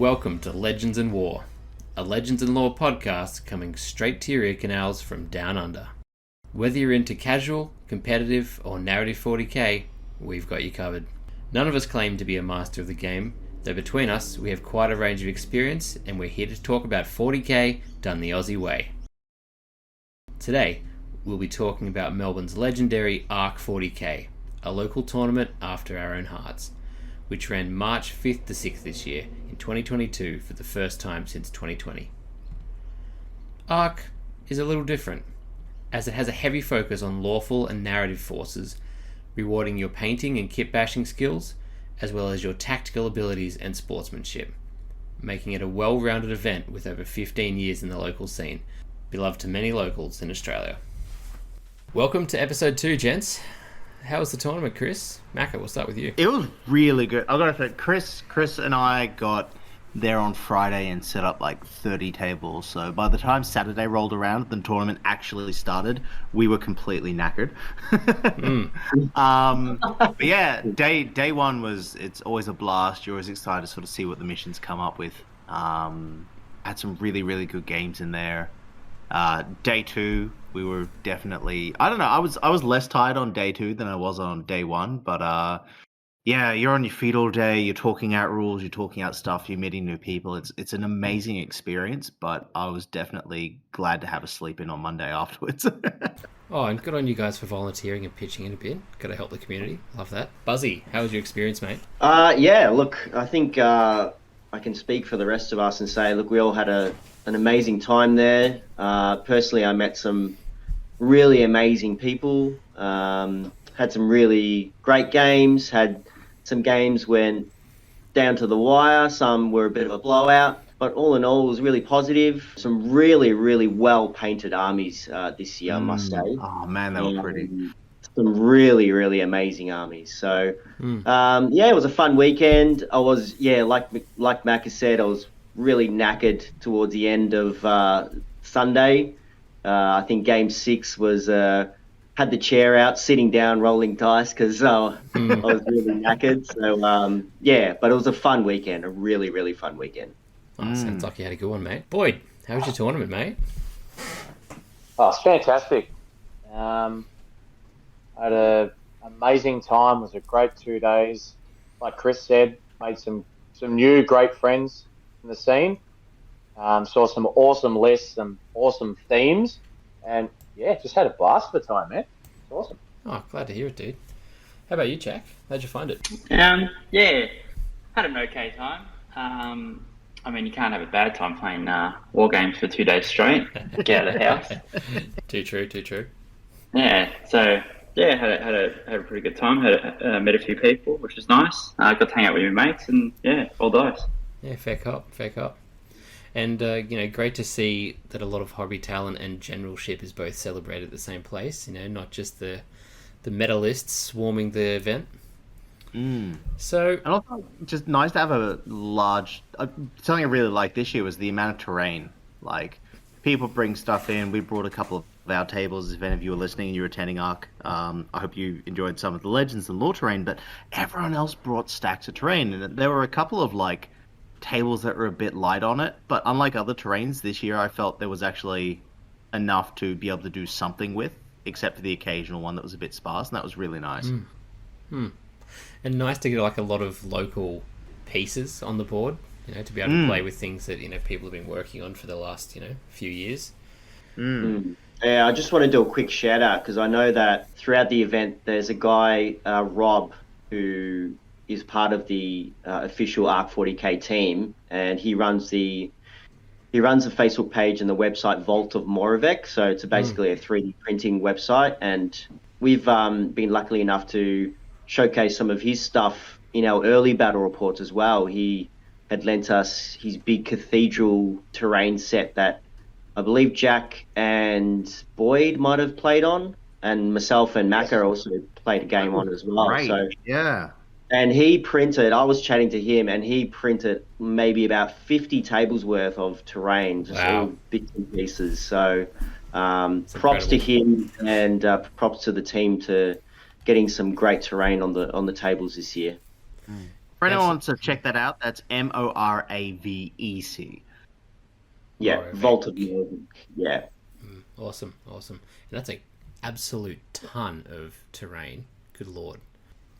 Welcome to Legends and War, a Legends and Lore podcast coming straight to your ear canals from down under. Whether you're into casual, competitive, or narrative 40k, we've got you covered. None of us claim to be a master of the game, though between us we have quite a range of experience and we're here to talk about 40k done the Aussie way. Today, we'll be talking about Melbourne's legendary ARC 40k, a local tournament after our own hearts, which ran March 5th to 6th this year in 2022 for the first time since 2020. ARC is a little different, as it has a heavy focus on lawful and narrative forces, rewarding your painting and kit bashing skills, as well as your tactical abilities and sportsmanship, making it a well-rounded event with over 15 years in the local scene, beloved to many locals in Australia. Welcome to episode 2, gents. How was the tournament, Chris? Macca, we'll start with you. It was really good. I gotta say, Chris and I got there on Friday and set up like 30 tables. So by the time Saturday rolled around, the tournament actually started, we were completely knackered. But yeah, day one it's always a blast. You're always excited to sort of see what the missions come up with. Had some really, really good games in there. Day two, we were definitely, I don't know, I was less tired on day two than I was on day one, but yeah, you're on your feet all day, you're talking out rules, you're talking out stuff, you're meeting new people. It's an amazing experience, but I was definitely glad to have a sleep in on Monday afterwards. Oh, and good on you guys for volunteering and pitching in a bit. Got to help the community. Love that. Buzzy, how was your experience, mate? Yeah, look, I think I can speak for the rest of us and say, look, we all had an amazing time there. Personally, I met some really amazing people, had some really great games, had some games went down to the wire, some were a bit of a blowout, but all in all, it was really positive. Some really, really well-painted armies this year, I must say. Oh man, they were pretty. Some really, really amazing armies. So, yeah, it was a fun weekend. I was, like Mac has said, I was really knackered towards the end of Sunday. I think Game 6 was had the chair out, sitting down, rolling dice because I was really knackered. So, yeah, but it was a fun weekend, a really, really fun weekend. Oh, sounds like you had a good one, mate. Boyd, how was your tournament, mate? Oh, it's fantastic. I had an amazing time. It was a great 2 days. Like Chris said, made some new great friends in the scene. Saw some awesome lists, some awesome themes, and yeah, just had a blast of the time, man. It's awesome. Oh, glad to hear it, dude. How about you, Jack? How'd you find it? Yeah, had an okay time. I mean, you can't have a bad time playing war games for 2 days straight. Get out of the house. Too true. Yeah, so yeah, had a pretty good time. Met a few people, which was nice. Got to hang out with your mates, and yeah, all dice. Yeah, fair cop. And, great to see that a lot of hobby talent and generalship is both celebrated at the same place, not just the medalists swarming the event. So, and also, just nice to have a large... something I really liked this year was the amount of terrain. Like, people bring stuff in. We brought a couple of our tables. If any of you were listening and you were attending ARC, I hope you enjoyed some of the Legends and Lore terrain, but everyone else brought stacks of terrain. And there were a couple of, tables that were a bit light on it, but unlike other terrains this year, I felt there was actually enough to be able to do something with, except for the occasional one that was a bit sparse, and that was really nice. And nice to get a lot of local pieces on the board, to be able to play with things that people have been working on for the last few years. Yeah, I just want to do a quick shout out because I know that throughout the event there's a guy, Rob, who is part of the official ARC 40k team, and he runs the Facebook page and the website Vault of Moravec. So it's basically a 3D printing website, and we've been lucky enough to showcase some of his stuff in our early battle reports as well. He had lent us his big cathedral terrain set that I believe Jack and Boyd might have played on, and myself and Macca also played a game on as well. Right. So yeah. And he printed, I was chatting to him, and he printed maybe about 50 tables worth of terrain, just all bits and pieces. So props to him, and props to the team to getting some great terrain on the tables this year. For anyone who wants to check that out, that's Moravec. Yeah, Moravec. Vault of Moravec. Yeah. Awesome. And that's an absolute ton of terrain. Good lord.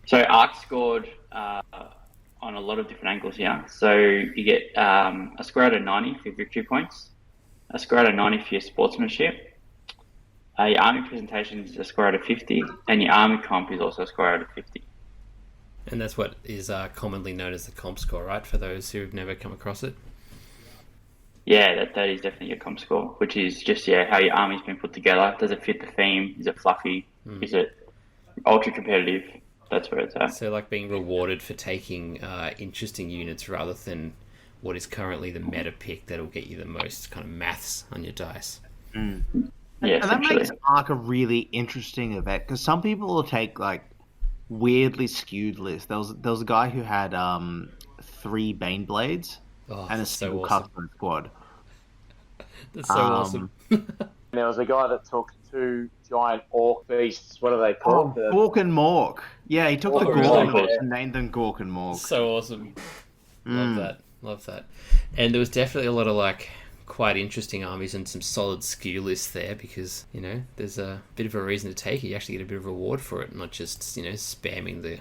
So Arc scored on a lot of different angles here. So you get a score out of 90 for your victory points, a score out of 90 for your sportsmanship, your army presentation is a score out of 50, and your army comp is also a score out of 50. And that's what is commonly known as the comp score, right? For those who've never come across it. Yeah, that is definitely your comp score, which is just how your army's been put together. Does it fit the theme? Is it fluffy? Is it ultra competitive? That's where it's at. So like being rewarded for taking interesting units rather than what is currently the meta pick that'll get you the most kind of maths on your dice. Yeah, And that essentially. makes Ark a really interesting event because some people will take like weirdly skewed lists. There was a guy who had 3 Bane Blades Oh, and a that's so single awesome. custom squad. That's so awesome. There was a guy that took 2 giant orc beasts. What are they called? The- Gork and Mork. Yeah, he took the Oh, really? Gork and named them Gork and Mork. So awesome. Love that. And there was definitely a lot of like quite interesting armies and some solid skew lists there because, you know, there's a bit of a reason to take it. You actually get a bit of reward for it, not just, you know, spamming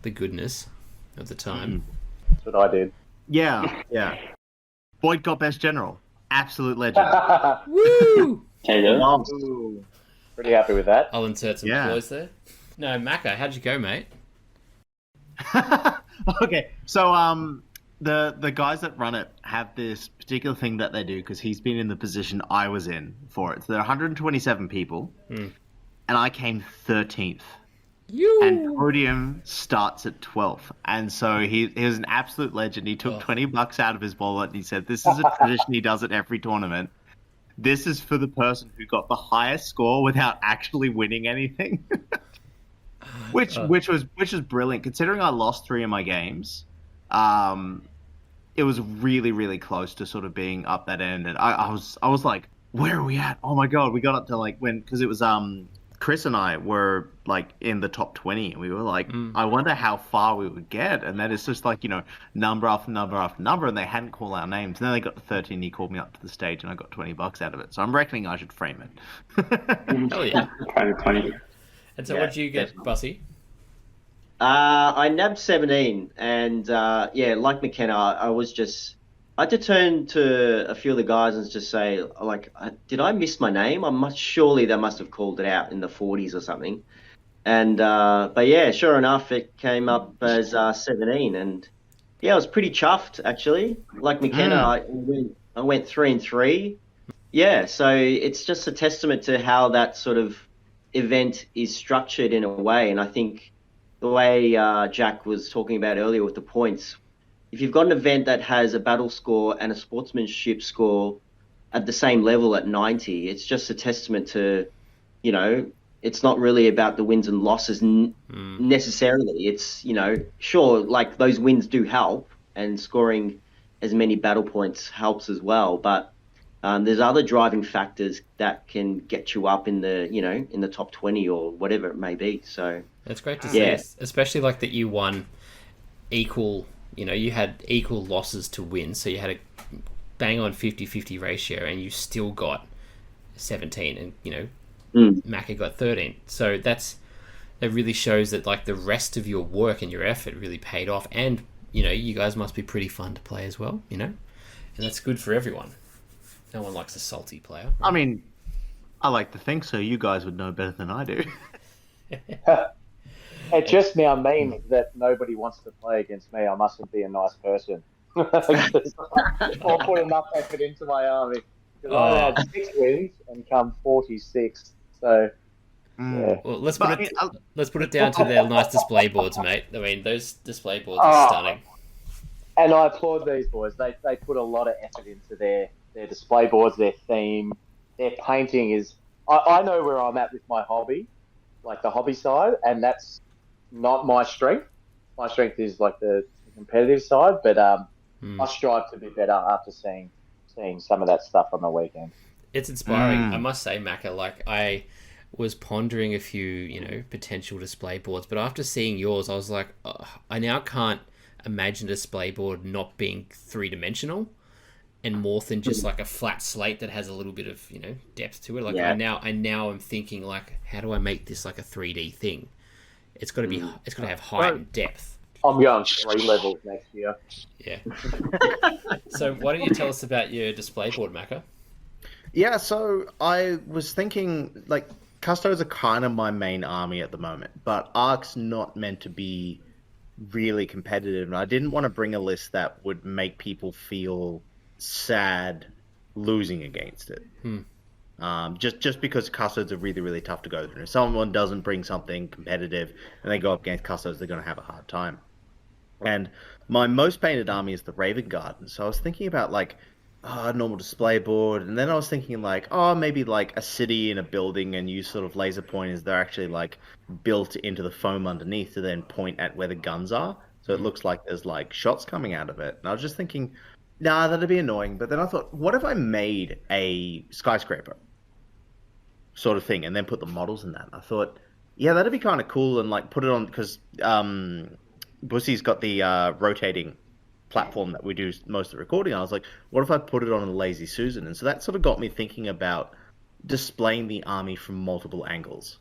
the goodness of the time. That's what I did. Yeah. Boyd got best general. Absolute legend. Woo! Taylor. Pretty happy with that. I'll insert some Yeah. applause there. No, Macca, how'd you go, mate? Okay, so the guys that run it have this particular thing that they do because he's been in the position I was in for it. So there are 127 people, and I came 13th. And podium starts at 12th, and so he was an absolute legend. He took $20 out of his wallet and he said, "This is a tradition he does at every tournament. This is for the person who got the highest score without actually winning anything." which was brilliant considering I lost 3 of my games. It was really, really close to sort of being up that end, and I was like, "Where are we at? Oh my god!" We got up to like because it was Chris and I were like in the top 20, and we were like, I wonder how far we would get. And then it's just like, you know, number after number after number, and they hadn't called our names. And then they got to 13, he called me up to the stage, and I got $20 out of it. So I'm reckoning I should frame it. Hell yeah. Private 20. And so Yeah, what'd you get, definitely. Bussy? I nabbed 17, and like McKenna, I had to turn to a few of the guys and just say, like, did I miss my name? Surely they must have called it out in the 40s or something. And but yeah, sure enough, it came up as 17, and yeah, I was pretty chuffed actually. Like McKenna, I went 3-3. Yeah, so it's just a testament to how that sort of event is structured in a way, and I think the way Jack was talking about earlier with the points, if you've got an event that has a battle score and a sportsmanship score at the same level at 90, it's just a testament to, you know, it's not really about the wins and losses necessarily. It's, you know, sure, like those wins do help, and scoring as many battle points helps as well, but there's other driving factors that can get you up in the, you know, in the top 20 or whatever it may be. So It's great to see, especially like that you won equal, you know, you had equal losses to win, so you had a bang on 50-50 ratio and you still got 17 and, you know, Macca got 13. So that really shows that like the rest of your work and your effort really paid off, and, you know, you guys must be pretty fun to play as well, you know, and that's good for everyone. No one likes a salty player. I mean, I like to think so. You guys would know better than I do. It just now means that nobody wants to play against me. I mustn't be a nice person. Or put enough effort into my army. Because I had 6 wins and come 46. So, yeah. Well, let's put it down to their nice display boards, mate. I mean, those display boards are stunning. And I applaud these boys. They put a lot of effort into their display boards, their theme, their painting is... I know where I'm at with my hobby, like the hobby side, and that's not my strength. My strength is like the competitive side, but I strive to be better after seeing some of that stuff on the weekend. It's inspiring, I must say, Macca. Like, I was pondering a few, you know, potential display boards, but after seeing yours, I was like, I now can't imagine a display board not being three-dimensional and more than just like a flat slate that has a little bit of, depth to it. Like Yeah. I now am thinking like, how do I make this like a 3D thing? It's got to have height and depth. I'm going 3 levels next year. Yeah. So why don't you tell us about your display board, Macca? Yeah, so I was thinking, like, Custos are kind of my main army at the moment, but Ark's not meant to be really competitive, and I didn't want to bring a list that would make people feel sad losing against it. Just because Custos are really, really tough to go through. If someone doesn't bring something competitive and they go up against Custos, they're going to have a hard time. And my most painted army is the Raven Guard, and so I was thinking about, like, a normal display board, and then I was thinking like, maybe like a city in a building and use sort of laser pointers. They're actually like built into the foam underneath to then point at where the guns are, so it looks like there's like shots coming out of it. And I was just thinking, nah, that'd be annoying. But then I thought, what if I made a skyscraper sort of thing and then put the models in that? And I thought, yeah, that'd be kind of cool, and like put it on, because Bussy's got the rotating platform that we do most of the recording. I was like, what if I put it on a Lazy Susan? And so that sort of got me thinking about displaying the army from multiple angles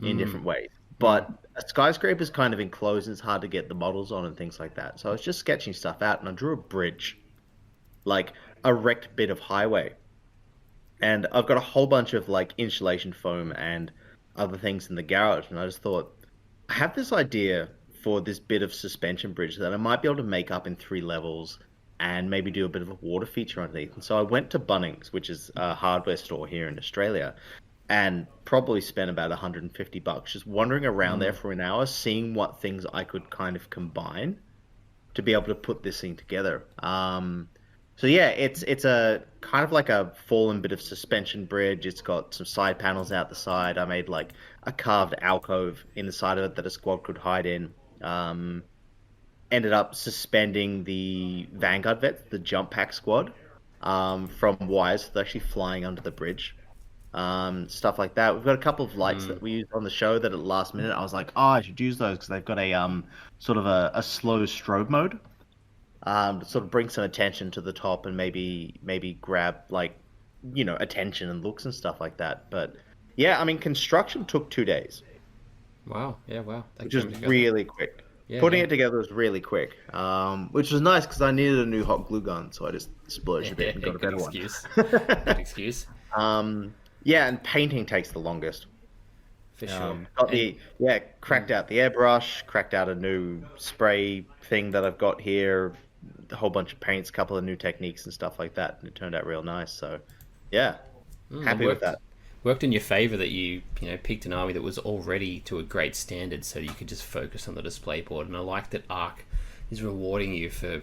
in different ways. But a skyscraper is kind of enclosed and it's hard to get the models on and things like that. So I was just sketching stuff out, and I drew a bridge, like a wrecked bit of highway. And I've got a whole bunch of like insulation foam and other things in the garage. And I just thought, I have this idea for this bit of suspension bridge that I might be able to make up in 3 levels and maybe do a bit of a water feature underneath. And so I went to Bunnings, which is a hardware store here in Australia, and probably spent about $150 just wandering around there for an hour, seeing what things I could kind of combine to be able to put this thing together. So yeah, it's a kind of like a fallen bit of suspension bridge. It's got some side panels out the side. I made like a carved alcove in the side of it that a squad could hide in. Ended up suspending the Vanguard vets, the jump pack squad, from wires. So they're actually flying under the bridge. Stuff like that. We've got a couple of lights that we used on the show that at the last minute I was like, I should use those because they've got a sort of a slow strobe mode. To sort of bring some attention to the top and maybe grab like, attention and looks and stuff like that. But yeah, I mean, construction took 2 days. Wow. Yeah, wow. Which is really quick. Yeah, Putting it together was really quick, which was nice because I needed a new hot glue gun, so I just splurged a bit and got a better one. Good excuse. Yeah, and painting takes the longest. For sure. Cracked out the airbrush, cracked out a new spray thing that I've got here, a whole bunch of paints, a couple of new techniques and stuff like that, and it turned out real nice. So, yeah, happy with that. Worked in your favor that you picked an army that was already to a great standard, so you could just focus on the display board. And I like that Ark is rewarding you for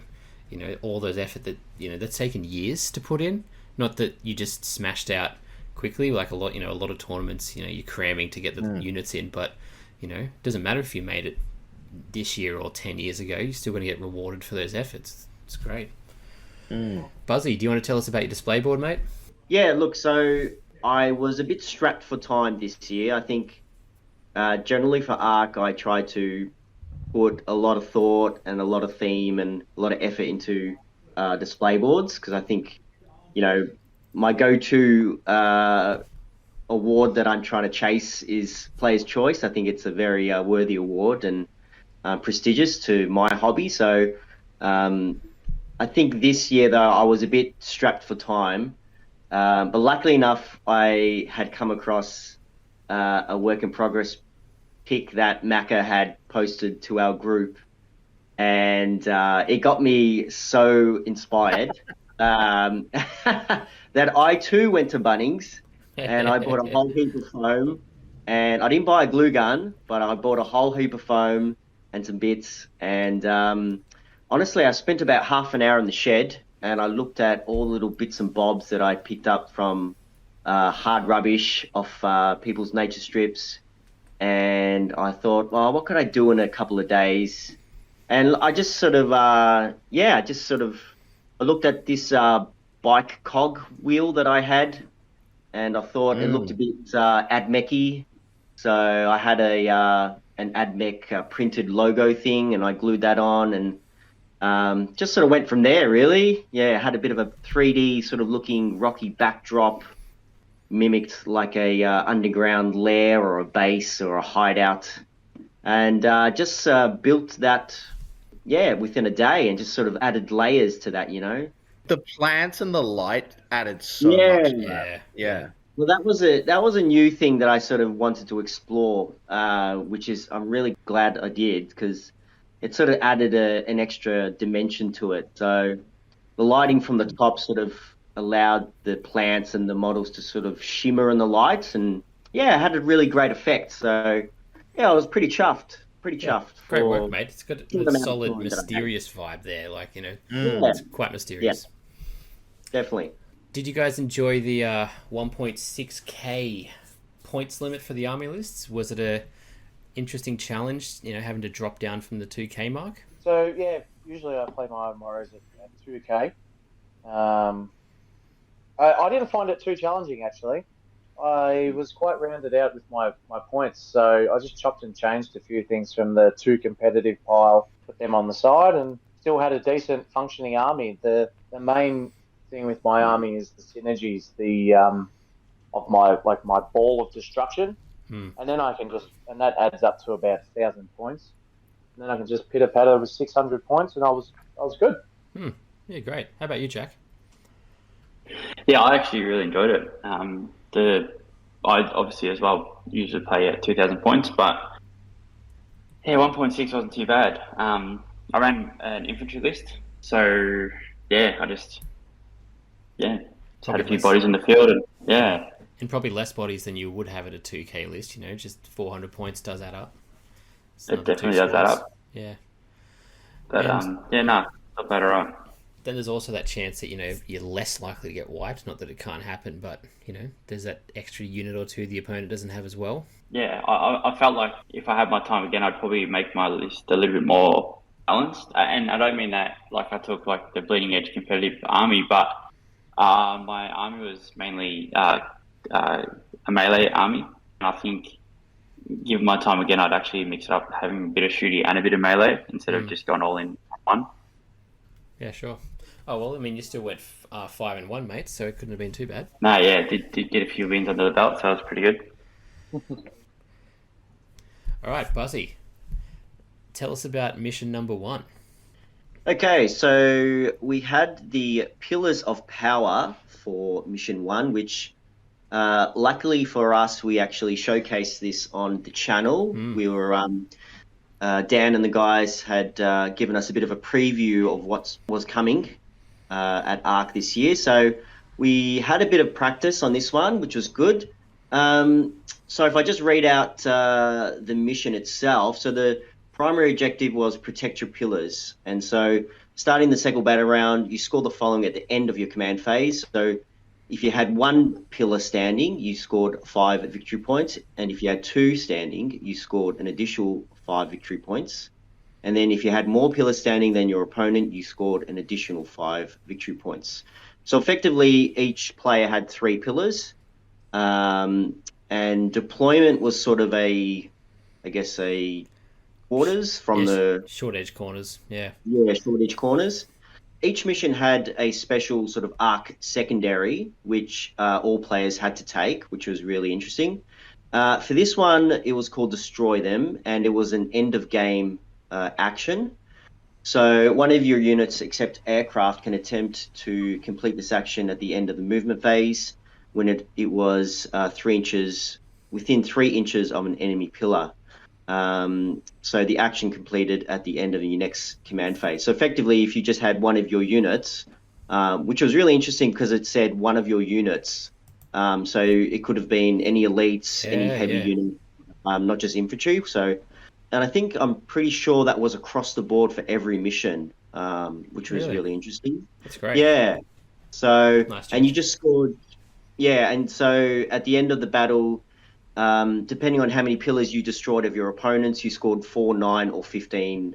all those effort that that's taken years to put in. Not that you just smashed out quickly, like a lot of tournaments. You're cramming to get the units in, but it doesn't matter if you made it this year or 10 years ago. You're still going to get rewarded for those efforts. It's great. Buzzy, do you want to tell us about your display board, mate? Yeah, look, so I was a bit strapped for time this year. I think generally for Ark, I try to put a lot of thought and a lot of theme and a lot of effort into display boards, because I think, my go-to award that I'm trying to chase is Player's Choice. I think it's a very worthy award and prestigious to my hobby. So I think this year, though, I was a bit strapped for time. But luckily enough, I had come across a work in progress pic that Macca had posted to our group, and it got me so inspired that I too went to Bunnings and I bought a whole heap of foam. And I didn't buy a glue gun, but I bought a whole heap of foam and some bits. And honestly, I spent about half an hour in the shed, and I looked at all the little bits and bobs that I picked up from hard rubbish off people's nature strips. And I thought, well, what could I do in a couple of days? And I just sort of, I looked at this bike cog wheel that I had, and I thought it looked a bit AdMech-y. So I had an AdMech printed logo thing, and I glued that on, and just sort of went from there, really. Yeah, had a bit of a 3D sort of looking rocky backdrop, mimicked like a underground lair or a base or a hideout, and just built that, within a day, and just sort of added layers to that, The plants and the light added so Yeah. much to that. Yeah. Well, that was a new thing that I sort of wanted to explore, which is I'm really glad I did, because it sort of added an extra dimension to it. So the lighting from the top sort of allowed the plants and the models to sort of shimmer in the lights, and it had a really great effect. So I was pretty chuffed. Pretty chuffed. Great for work, mate. It's got the a amount of solid, time that I had. mysterious vibe there. Like, Yeah, it's quite mysterious. definitely. Did you guys enjoy the 1.6k points limit for the army lists? Was it a interesting challenge, having to drop down from the 2k mark? So yeah, usually I play my Iron Warriors at 2k. I didn't find it too challenging, actually. I was quite rounded out with my points, so I just chopped and changed a few things from the 2 competitive pile, put them on the side, and still had a decent functioning army. The main thing with my army is the synergies, of my ball of destruction, and then and that adds up to about 1,000 points. And then I can just pitter patter with 600 points, and I was good. Yeah, great. How about you, Jack? Yeah, I actually really enjoyed it. I obviously as well usually play at 2,000 points, but 1.6 wasn't too bad. I ran an infantry list, so I just had a few bodies in the field, and And probably less bodies than you would have at a 2k list, just 400 points does add up. It's it another definitely 2 does add scores. up. Yeah. But not bad, alright. Then there's also that chance that, you're less likely to get wiped. Not that it can't happen, but, there's that extra unit or two the opponent doesn't have as well. Yeah, I felt like if I had my time again, I'd probably make my list a little bit more balanced. And I don't mean that like I took like the bleeding edge competitive army, but my army was mainly a melee army. And I think, given my time again, I'd actually mix it up, having a bit of shooty and a bit of melee instead of just going all in one. Yeah, sure. Oh, well, you still went 5-1, mate, so it couldn't have been too bad. No, did get a few wins under the belt, so it was pretty good. All right, Buzzy, tell us about mission number 1. Okay, so we had the Pillars of Power for Mission 1, which luckily for us, we actually showcased this on the channel. We were, Dan and the guys had given us a bit of a preview of what was coming at ARC this year. So we had a bit of practice on this one, which was good. So if I just read out the mission itself, so the primary objective was protect your pillars. And so starting the second battle round, you score the following at the end of your command phase. So if you had 1 pillar standing, you scored 5 victory points. And if you had 2 standing, you scored an additional 5 victory points. And then if you had more pillars standing than your opponent, you scored an additional 5 victory points. So effectively, each player had 3 pillars. And deployment was sort of a quarters from the short edge corners. Yeah, short edge corners. Each mission had a special sort of arc secondary, which all players had to take, which was really interesting. For this one, it was called Destroy Them, and it was an end of game action. So one of your units, except aircraft, can attempt to complete this action at the end of the movement phase when it was 3 inches, within 3 inches of an enemy pillar. So the action completed at the end of your next command phase. So effectively, if you just had one of your units, which was really interesting because it said one of your units, so it could have been any elites, any heavy unit, not just infantry. So, and I think I'm pretty sure that was across the board for every mission, which was really interesting. That's great. Yeah. So, nice, and you just scored. Yeah, and so at the end of the battle, depending on how many pillars you destroyed of your opponents, you scored 4, 9, or 15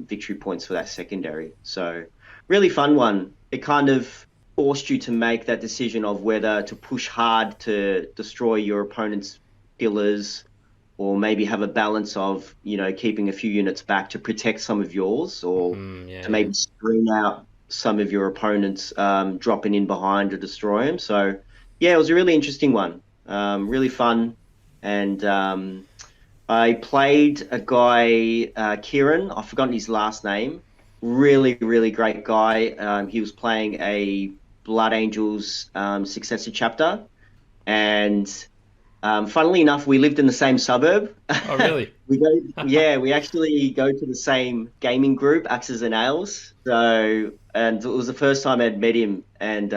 victory points for that secondary. So really fun one. It kind of forced you to make that decision of whether to push hard to destroy your opponent's pillars or maybe have a balance of, keeping a few units back to protect some of yours, or to maybe screen out some of your opponents dropping in behind to destroy them. So, yeah, it was a really interesting one, really fun. And I played a guy, Kieran, I've forgotten his last name, really, really great guy. He was playing a Blood Angels successor chapter. And funnily enough, we lived in the same suburb. Oh, really? we actually go to the same gaming group, Axes and Ales. So, and it was the first time I'd met him. And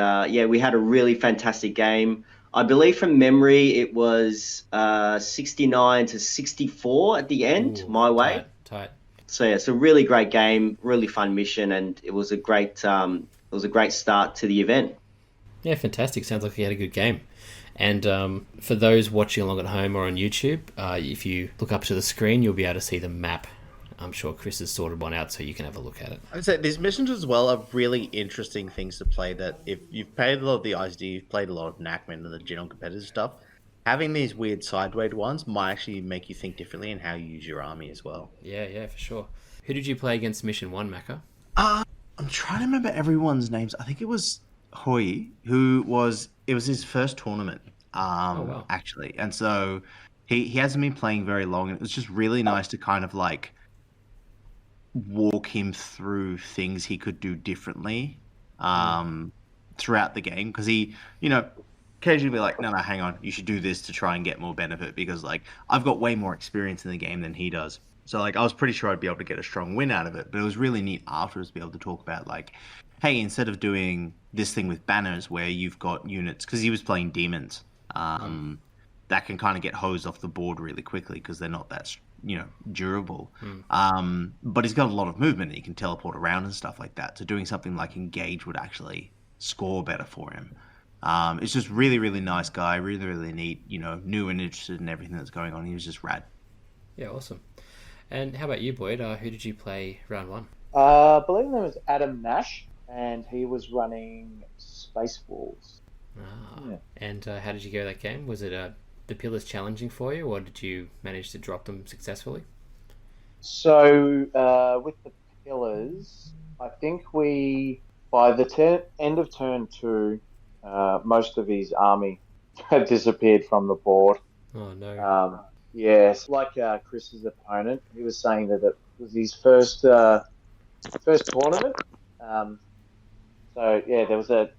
we had a really fantastic game. I believe from memory it was 69-64 at the end, my way. Tight. So yeah, it's a really great game, really fun mission, and it was a great start to the event. Yeah, fantastic. Sounds like you had a good game. And for those watching along at home or on YouTube, if you look up to the screen, you'll be able to see the map. I'm sure Chris has sorted one out so you can have a look at it. I'd say these missions as well are really interesting things to play, that if you've played a lot of the ISD, you've played a lot of Knackman and the general competitive stuff, having these weird sideways ones might actually make you think differently in how you use your army as well. Yeah, for sure. Who did you play against Mission 1, Macca? I'm trying to remember everyone's names. I think it was Hoy, it was his first tournament, actually. And so he hasn't been playing very long, and it was just really nice to kind of like walk him through things he could do differently throughout the game, because he, occasionally be like, no, hang on, you should do this to try and get more benefit, because like I've got way more experience in the game than he does. So like I was pretty sure I'd be able to get a strong win out of it, but it was really neat afterwards to be able to talk about like, hey, instead of doing this thing with banners where you've got units, because he was playing demons, that can kind of get hosed off the board really quickly because they're not that durable. But he's got a lot of movement and he can teleport around and stuff like that. So doing something like engage would actually score better for him. It's just really, really nice guy, really, really neat, new and interested in everything that's going on. He was just rad. Yeah, awesome. And how about you, Boyd? Who did you play round 1? I believe his name was Adam Nash, and he was running Space Wolves. Yeah. And how did you go that game? Was it the pillars challenging for you, or did you manage to drop them successfully? So with the pillars, I think by the end of turn 2, most of his army had disappeared from the board. Oh no. Yes, like Chris's opponent, he was saying that it was his first tournament. So yeah, there was a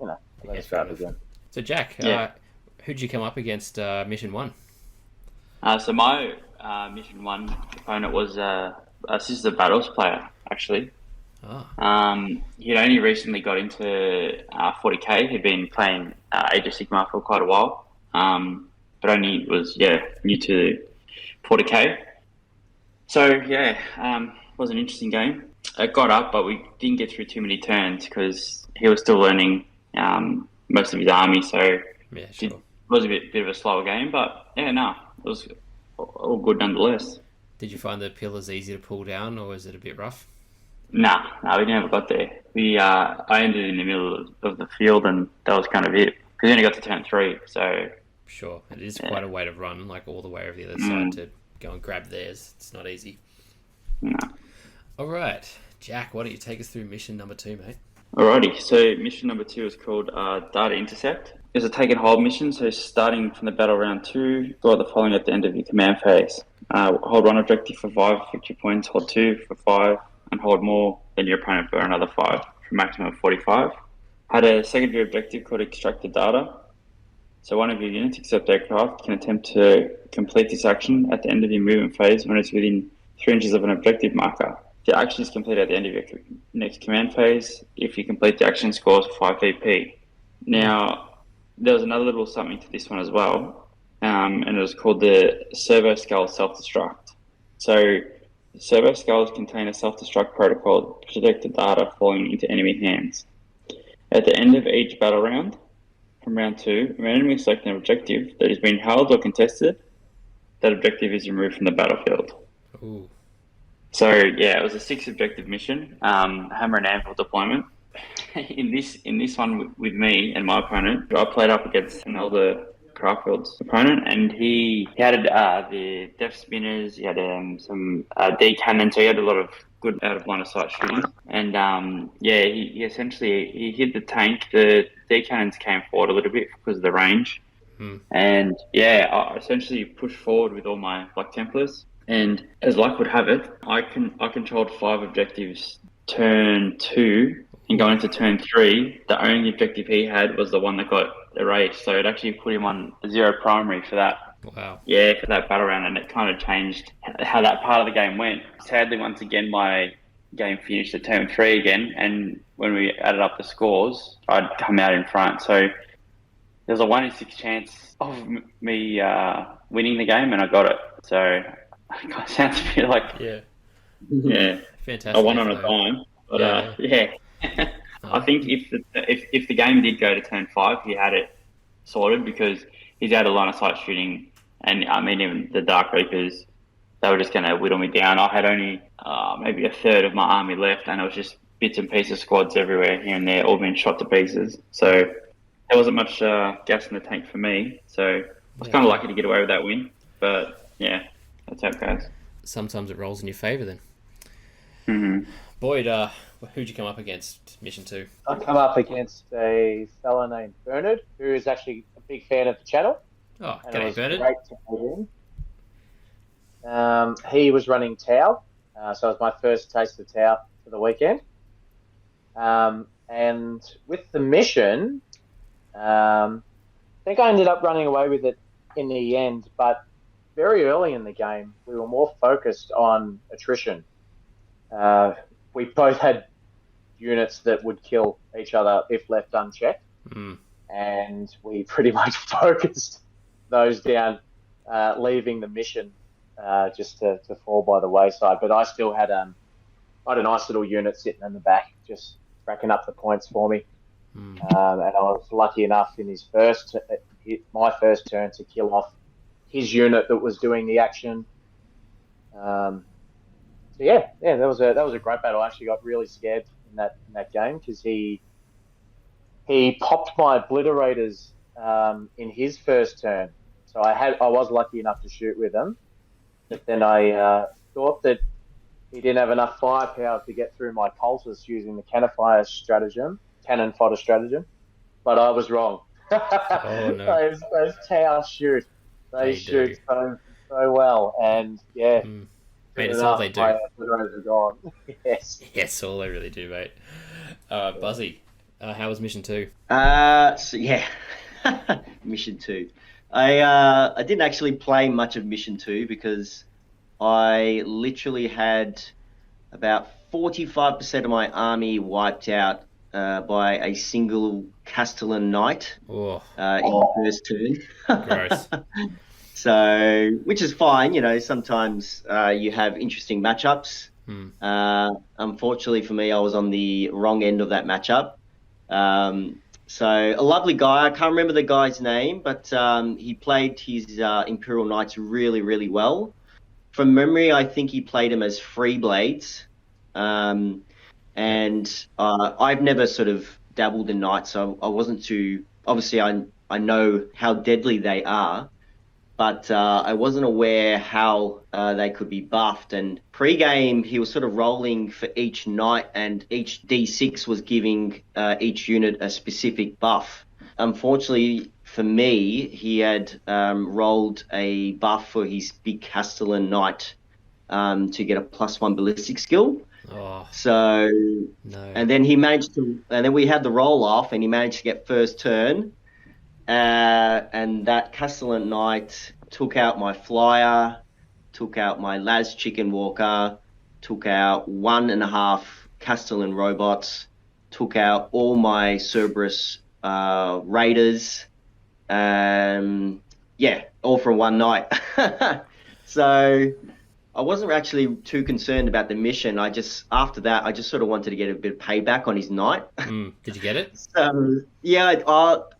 again. So Jack, who'd you come up against Mission 1? So my Mission 1 opponent was a Sister Battles player, actually. He'd only recently got into 40k. He'd been playing Age of Sigmar for quite a while, but only was new to 40k. So was an interesting game. It got up, but we didn't get through too many turns because he was still learning most of his army. So it was a bit of a slower game, but it was all good nonetheless. Did you find the pillars easy to pull down, or was it a bit rough? No, we never got there. I ended in the middle of the field, and that was kind of it. Because we only got to turn 3, so... Sure, it is quite a way to run, like all the way over the other side to go and grab theirs. It's not easy. No. All right, Jack, why don't you take us through mission number 2, mate? Alrighty, so mission number 2 is called Data Intercept. It's a take and hold mission, so starting from the battle round 2, score the following at the end of your command phase. Hold 1 objective for 5 victory points, hold 2 for 5, and hold more than your opponent for another 5, for a maximum of 45. Had a secondary objective called Extract the Data. So one of your units, except aircraft, can attempt to complete this action at the end of your movement phase when it's within 3 inches of an objective marker. The action is completed at the end of your next command phase. If you complete the action, scores 5 VP. Now, there was another little something to this one as well, and it was called the Servo Skull Self-Destruct. So, Servo Skulls contain a self-destruct protocol to protect the data falling into enemy hands. At the end of each battle round, from round 2, randomly select an objective that has been held or contested. That objective is removed from the battlefield. Ooh. So it was a 6-objective mission, hammer and anvil deployment. in this one with me and my opponent, I played up against an elder Crawford's opponent, and he had the def spinners, he had some D cannon, so he had a lot of good out of line of sight shooting. And he essentially he hit the tank. The D cannons came forward a little bit because of the range. And I essentially pushed forward with all my Black Templars. And as luck would have it, I controlled 5 objectives turn 2, and going into turn 3, the only objective he had was the one that got erased. So it actually put him on 0 primary for that. Wow. Yeah, for that battle round, and it kind of changed how that part of the game went. Sadly, once again, my game finished at turn 3 again, and when we added up the scores, I'd come out in front. So there's a 1 in 6 chance of me winning the game, and I got it. So it sounds a bit like Fantastic. I won on a dime, but I think if the game did go to turn 5, he had it sorted because he's out of line of sight shooting, and I mean even the Dark Reapers, they were just going to whittle me down. I had only maybe a third of my army left, and it was just bits and pieces squads everywhere here and there, all being shot to pieces. So there wasn't much gas in the tank for me. So I was kind of lucky to get away with that win. But yeah, that's how it goes. Sometimes it rolls in your favour then. Mm-hmm. Boyd, who'd you come up against, Mission 2? I come up against a fella named Bernard, who is actually a big fan of the channel. Oh, and it g'day, was Bernard. great to meet him. He was running Tau, so it was my first taste of Tau for the weekend. And with the mission, I think I ended up running away with it in the end, but very early in the game, we were more focused on attrition. We both had units that would kill each other if left unchecked, and we pretty much focused those down, leaving the mission just to fall by the wayside. But I still had I had a nice little unit sitting in the back, just racking up the points for me. And I was lucky enough in my first turn to kill off his unit that was doing the action. So that was a great battle. I actually got really scared in that game because he popped my obliterators in his first turn. So I was lucky enough to shoot with him, but then I thought that he didn't have enough firepower to get through my cultists using the cannon fodder stratagem, but I was wrong. Oh no! those towers shoot. They shoot so well, and mate, it's all they do. My obliterators are gone. Yes, all they really do, mate. Buzzy, how was Mission 2? Mission 2. I didn't actually play much of Mission 2 because I literally had about 45% of my army wiped out by a single Castellan Knight in the first turn. Gross. So, which is fine, sometimes you have interesting matchups. Unfortunately for me, I was on the wrong end of that matchup. So a lovely guy, I can't remember the guy's name, but he played his Imperial Knights really, really well. From memory, I think he played them as free blades. And I've never sort of dabbled in Knights, so I wasn't too... Obviously, I know how deadly they are, but I wasn't aware how they could be buffed. And pre-game, he was sort of rolling for each knight, and each D6 was giving each unit a specific buff. Unfortunately for me, he had rolled a buff for his big Castellan Knight to get a +1 ballistic skill. So, no. And then we had the roll off, and he managed to get first turn. And that Castellan Knight took out my flyer, took out my Las Chicken Walker, took out 1.5 Castellan robots, took out all my Cerberus raiders. All from one night. So I wasn't actually too concerned about the mission. After that, I just sort of wanted to get a bit of payback on his knight. Did you get it? So,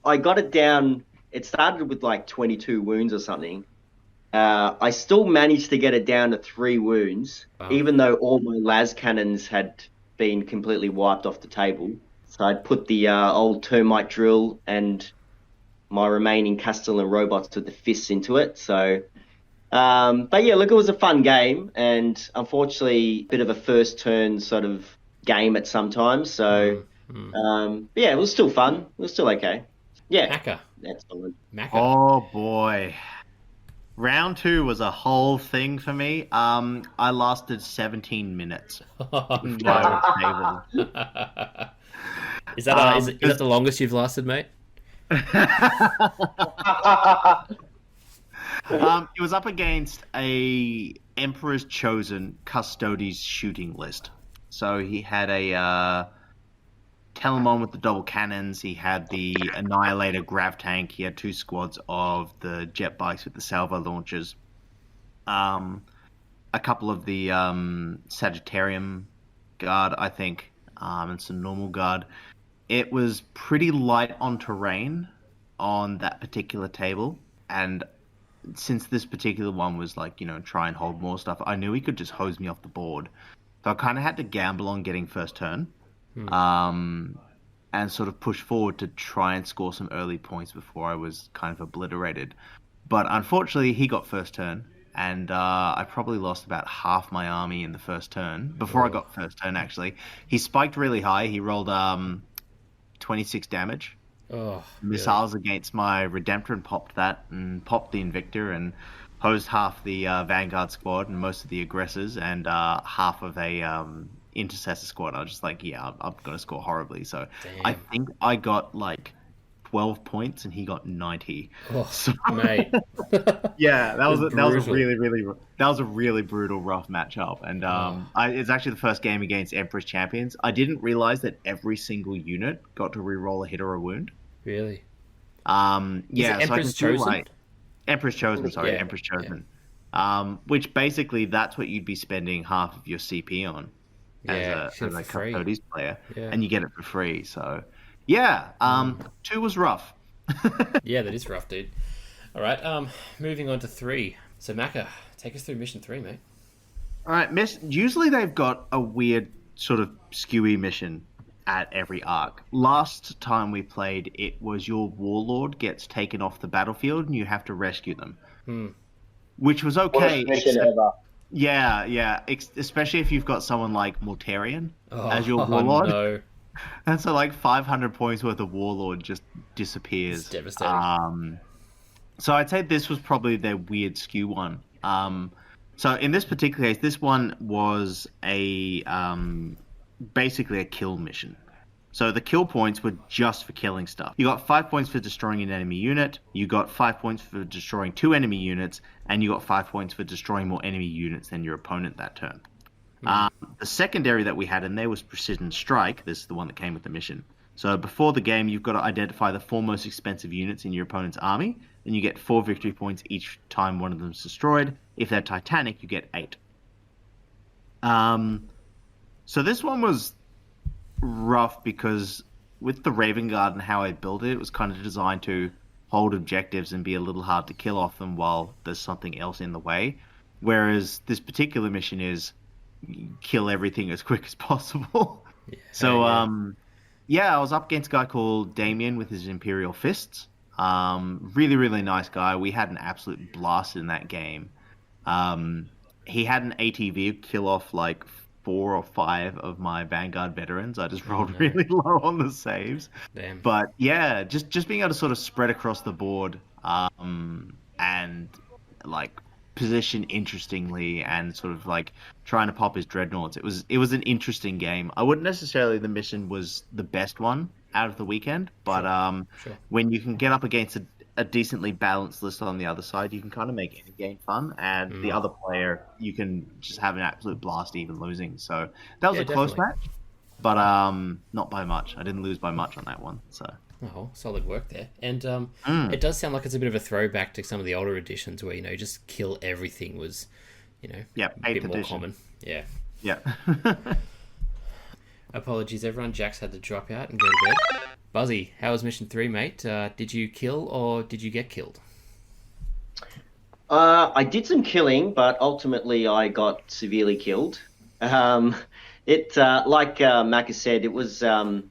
I got it down. It started with like 22 wounds or something. I still managed to get it down to 3 wounds, even though all my las cannons had been completely wiped off the table. So I'd put the old termite drill and my remaining Castellan robots with the fists into it. So, but yeah, look, it was a fun game, and unfortunately, a bit of a first turn sort of game at some times. So, yeah, it was still fun. It was still okay. Yeah, Macca. excellent. Macca. Oh boy. Round 2 was a whole thing for me. I lasted 17 minutes. Oh, No no. table. Is that the longest you've lasted, mate? It was up against a Emperor's Chosen Custodes shooting list. So he had a Telemon with the double cannons. He had the Annihilator grav tank. He had 2 squads of the jet bikes with the salvo launchers. A couple of the Sagittarium guard, I think, and some normal guard. It was pretty light on terrain on that particular table, and since this particular one was like, try and hold more stuff, I knew he could just hose me off the board. So I kind of had to gamble on getting first turn. And sort of push forward to try and score some early points before I was kind of obliterated. But unfortunately, he got first turn, and I probably lost about half my army in the first turn. Before I got first turn, actually. He spiked really high. He rolled 26 damage. Oh, Missiles against my Redemptor and popped that, and popped the Invictor, and hosed half the Vanguard squad and most of the aggressors, and half of a Intercessor squad. I was just like, yeah, I'm going to score horribly. So damn. I think I got like 12 points and he got 90. Oh, so, mate. yeah, that was a brutal. really brutal, rough matchup. And it's actually the first game against Emperor's Champions. I didn't realize that every single unit got to reroll a hit or a wound. Really? Yeah, so I can Chosen? like Emperor's Chosen. Sorry, Yeah, Emperor's Chosen. Which basically that's what you'd be spending half of your CP on as a Custodes player, and you get it for free. So, yeah, 2 was rough. Yeah, that is rough, dude. All right, moving on to 3. So, Macca, take us through mission 3, mate. All right, usually they've got a weird sort of skewy mission at every arc. Last time we played, it was your warlord gets taken off the battlefield and you have to rescue them, which was okay. Worst mission ever. Yeah, especially if you've got someone like Mortarion as your warlord. No. And so like 500 points worth of warlord just disappears. It's devastating. So I'd say this was probably their weird skew one. So in this particular case, this one was basically a kill mission. So the kill points were just for killing stuff. You got 5 points for destroying an enemy unit, you got 5 points for destroying 2 enemy units, and you got 5 points for destroying more enemy units than your opponent that turn. The secondary that we had in there was Precision Strike. This is the one that came with the mission. So before the game, you've got to identify the 4 most expensive units in your opponent's army, and you get 4 victory points each time one of them is destroyed. If they're Titanic, you get 8. So this one was rough because with the Raven Guard and how I built it, it was kind of designed to hold objectives and be a little hard to kill off them while there's something else in the way. Whereas this particular mission is kill everything as quick as possible. I was up against a guy called Damien with his Imperial Fists. Really, really nice guy. We had an absolute blast in that game. He had an ATV kill off like 4 or 5 of my Vanguard veterans. I just rolled really low on the saves. Damn. But yeah, just being able to sort of spread across the board and like position interestingly and sort of like trying to pop his dreadnoughts. It was an interesting game. I wouldn't necessarily the mission was the best one out of the weekend, but Sure. when you can get up against a decently balanced list on the other side, you can kind of make any game fun, and the other player, you can just have an absolute blast even losing. So that was a close definitely. match, but not by much. I didn't lose by much on that one. So Oh, solid work there. And it does sound like it's a bit of a throwback to some of the older editions where, just kill everything was, a bit more common. Yeah. Yeah. Apologies, everyone. Jax had to drop out and go to bed. Buzzy, how was mission 3, mate? Did you kill or did you get killed? I did some killing, but ultimately I got severely killed. Like Macca said, it was a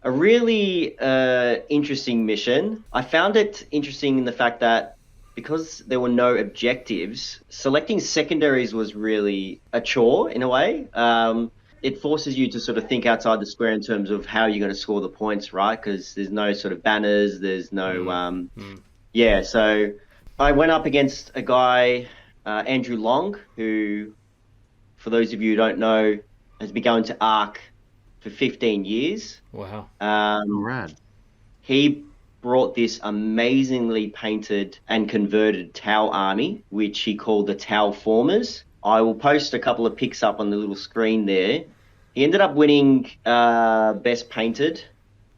a really interesting mission. I found it interesting in the fact that because there were no objectives, selecting secondaries was really a chore in a way. It forces you to sort of think outside the square in terms of how you're going to score the points, right? Because there's no sort of banners, there's no yeah. So I went up against a guy, Andrew Long, who, for those of you who don't know, has been going to ARC for 15 years. Wow. Rad. He brought this amazingly painted and converted Tau army, which he called the Tau Formers. I will post a couple of pics up on the little screen there. He ended up winning Best Painted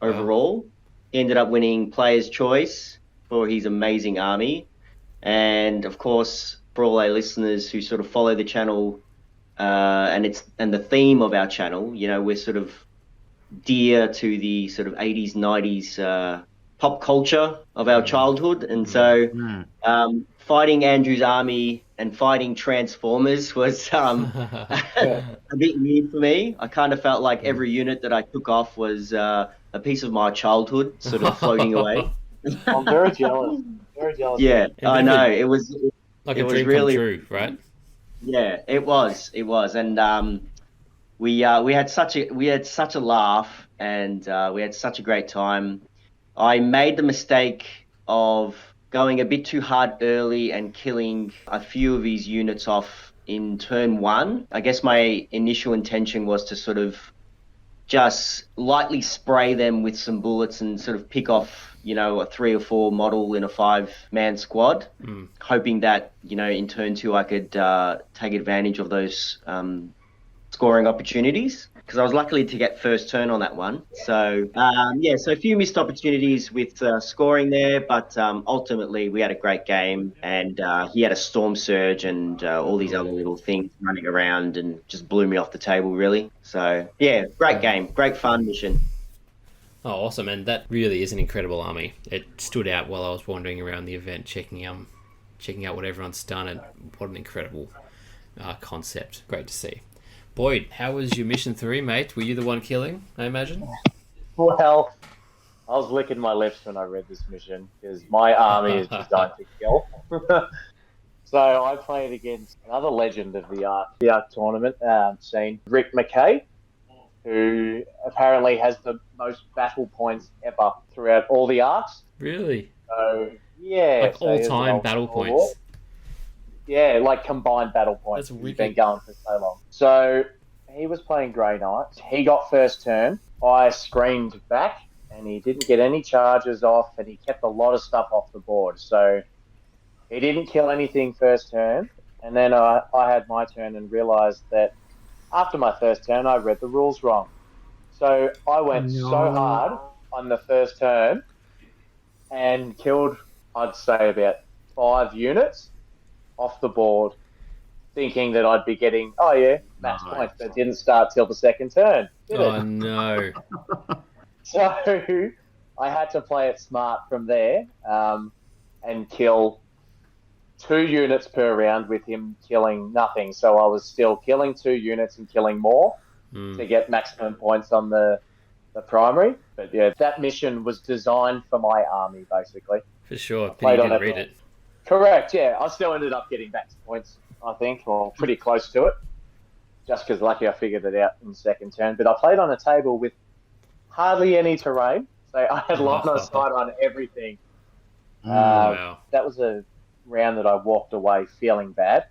overall. He ended up winning Player's Choice for his amazing army. And of course, for all our listeners who sort of follow the channel, and the theme of our channel, you know, we're sort of dear to the sort of 80s, 90s pop culture of our childhood. And so fighting Andrew's army and fighting Transformers was a bit new for me. I kind of felt like every unit that I took off was a piece of my childhood sort of floating away. I'm very jealous. Very jealous. Yeah, I know. It was like it a was dream really come true, right? Yeah, it was, and we had such a laugh, and we had such a great time. I made the mistake of going a bit too hard early and killing a few of his units off in turn one. I guess my initial intention was to sort of just lightly spray them with some bullets and sort of pick off, you know, a 3 or 4 model in a 5-man squad, hoping that, you know, in turn 2 I could take advantage of those scoring opportunities, because I was lucky to get first turn on that one. So, so a few missed opportunities with scoring there, but ultimately we had a great game, and he had a Storm Surge and all these other little things running around and just blew me off the table, really. So, yeah, great game, great fun mission. Oh, awesome. And that really is an incredible army. It stood out while I was wandering around the event, checking out what everyone's done, and what an incredible concept. Great to see. Boyd, how was your mission 3, mate? Were you the one killing, I imagine? Well, I was licking my lips when I read this mission, because my army is designed to kill. So I played against another legend of the ARC tournament scene, Rick McKay, who apparently has the most battle points ever throughout all the arcs. Really? So, yeah. Like all-time battle points? Yeah, like combined battle points. That's He's been going for so long. So he was playing Grey Knights. He got first turn. I screamed back, and he didn't get any charges off, and he kept a lot of stuff off the board. So he didn't kill anything first turn. And then I had my turn and realised that after my first turn, I read the rules wrong. So I went so hard on the first turn and killed, I'd say, about 5 units off the board, thinking that I'd be getting, max points, but it didn't start till the second turn. No. So I had to play it smart from there and kill 2 units per round with him killing nothing. So I was still killing 2 units and killing more to get maximum points on the primary. But yeah, that mission was designed for my army, basically. For sure. But you didn't read it. Correct, yeah. I still ended up getting max points, I think, or pretty close to it. Just because lucky I figured it out in the second turn. But I played on a table with hardly any terrain. So I had line of sight on everything. Wow. That was a round that I walked away feeling bad.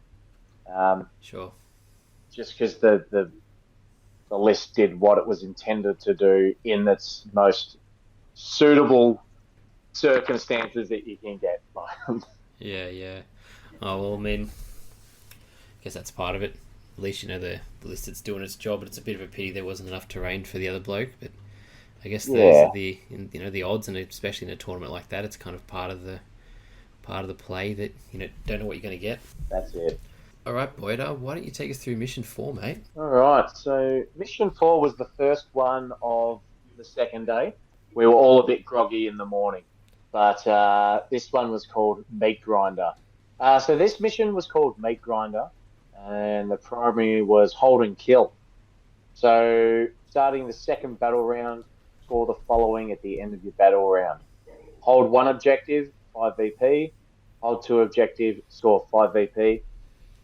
Sure. Just because the list did what it was intended to do in its most suitable circumstances that you can get. Yeah. Oh, well, I mean, I guess that's part of it. At least you know the list that's doing its job, but it's a bit of a pity there wasn't enough terrain for the other bloke. But I guess those are the odds, and especially in a tournament like that, it's kind of part of the play that don't know what you're going to get. That's it. All right, Boyd, why don't you take us through mission 4, mate? All right. So mission 4 was the first one of the second day. We were all a bit groggy in the morning, but this one was called Meat Grinder. So this mission was called Meat Grinder, and the primary was hold and kill. So starting the second battle round, score the following at the end of your battle round. Hold 1 objective, 5 VP. Hold 2 objective, score 5 VP.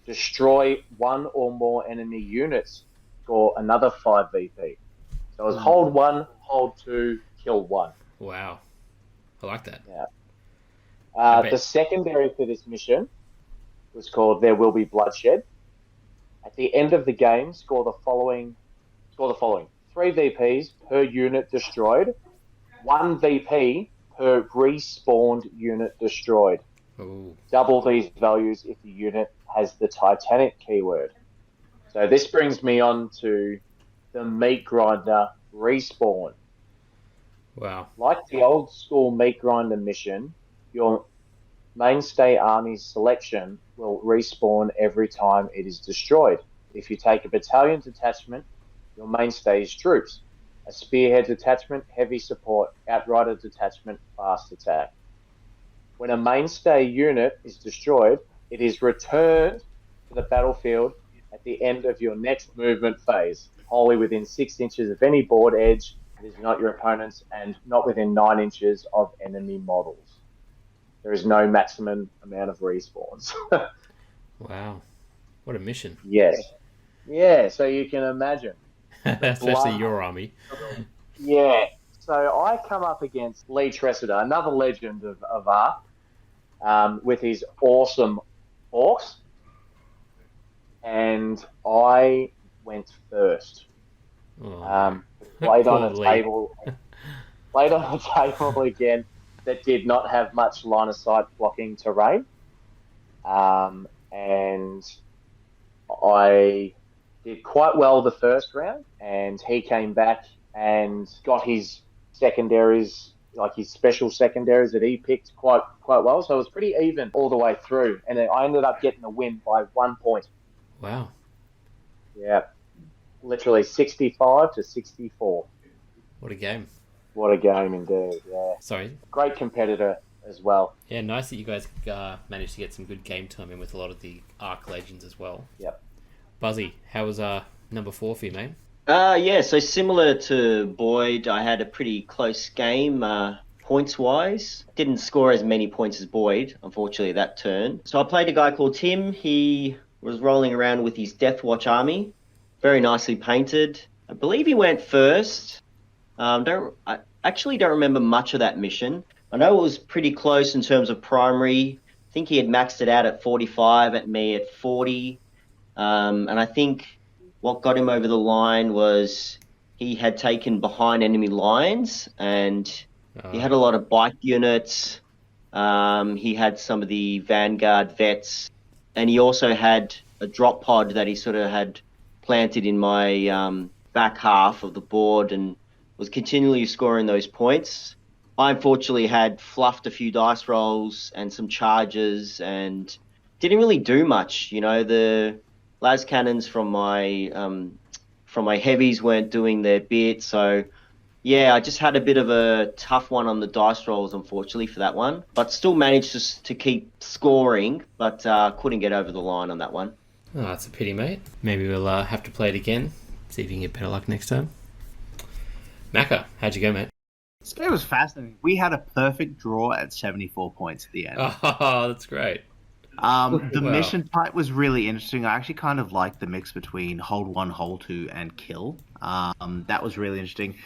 Destroy 1 or more enemy units, score another 5 VP. So it's hold 1, hold 2, kill 1. Wow. I like that. Yeah. The secondary for this mission was called There Will Be Bloodshed. At the end of the game, score the following. 3 VPs per unit destroyed. 1 VP per respawned unit destroyed. Ooh. Double these values if the unit has the Titanic keyword. So this brings me on to the Meat Grinder respawn. Wow. Like the old school Meat Grinder mission, your mainstay army's selection will respawn every time it is destroyed. If you take a battalion detachment, your mainstay's troops. A spearhead detachment, heavy support, outrider detachment, fast attack. When a mainstay unit is destroyed, it is returned to the battlefield at the end of your next movement phase, wholly within 6 inches of any board edge that is not your opponent's and not within 9 inches of enemy models. There is no maximum amount of respawns. Wow. What a mission. Yes. Yeah, so you can imagine. Especially your army. Yeah. So I come up against Lee Tressida, another legend of ARC, with his awesome orcs. And I went first. Oh, Played on a poor Lee. table. Played on a table again that did not have much line of sight blocking terrain. And I did quite well the first round, and he came back and got his secondaries, like his special secondaries that he picked quite well. So it was pretty even all the way through, and then I ended up getting the win by 1 point. Wow. Yeah, literally 65 to 64. What a game. What a game indeed. Yeah, Sorry. great competitor as well. Yeah, nice that you guys managed to get some good game time in with a lot of the Arc Legends as well. Yep. Buzzy, how was number 4 for you, mate? Yeah, so similar to Boyd, I had a pretty close game points-wise. Didn't score as many points as Boyd, unfortunately, that turn. So I played a guy called Tim. He was rolling around with his Deathwatch army, very nicely painted. I believe he went first. I actually don't remember much of that mission. I know it was pretty close in terms of primary. I think he had maxed it out at 45, at me at 40. And I think what got him over the line was he had taken behind enemy lines, and he had a lot of bike units. He had some of the Vanguard vets, and he also had a drop pod that he sort of had planted in my back half of the board and was continually scoring those points. I unfortunately had fluffed a few dice rolls and some charges and didn't really do much. You know, the las cannons from my heavies weren't doing their bit, so yeah, I just had a bit of a tough one on the dice rolls, unfortunately, for that one, but still managed to keep scoring, but couldn't get over the line on that one. Oh, that's a pity, mate. Maybe we'll have to play it again, see if you can get better luck next time. Macca, how'd you go, mate? This game was fascinating. We had a perfect draw at 74 points at the end. Oh, that's great. The Wow. mission type was really interesting. I actually kind of liked the mix between hold 1, hold 2, and kill. That was really interesting.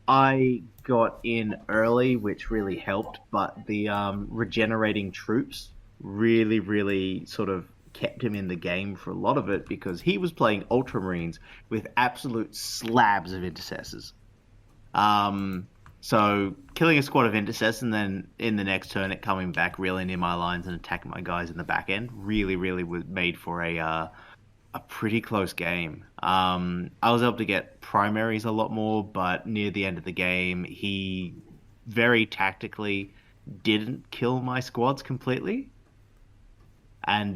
I got in early, which really helped, but the regenerating troops really sort of kept him in the game for a lot of it, because he was playing Ultramarines with absolute slabs of intercessors. So killing a squad of intercessors and then in the next turn it coming back really near my lines and attacking my guys in the back end really was made for a pretty close game. I was able to get primaries a lot more, but near the end of the game he very tactically didn't kill my squads completely, and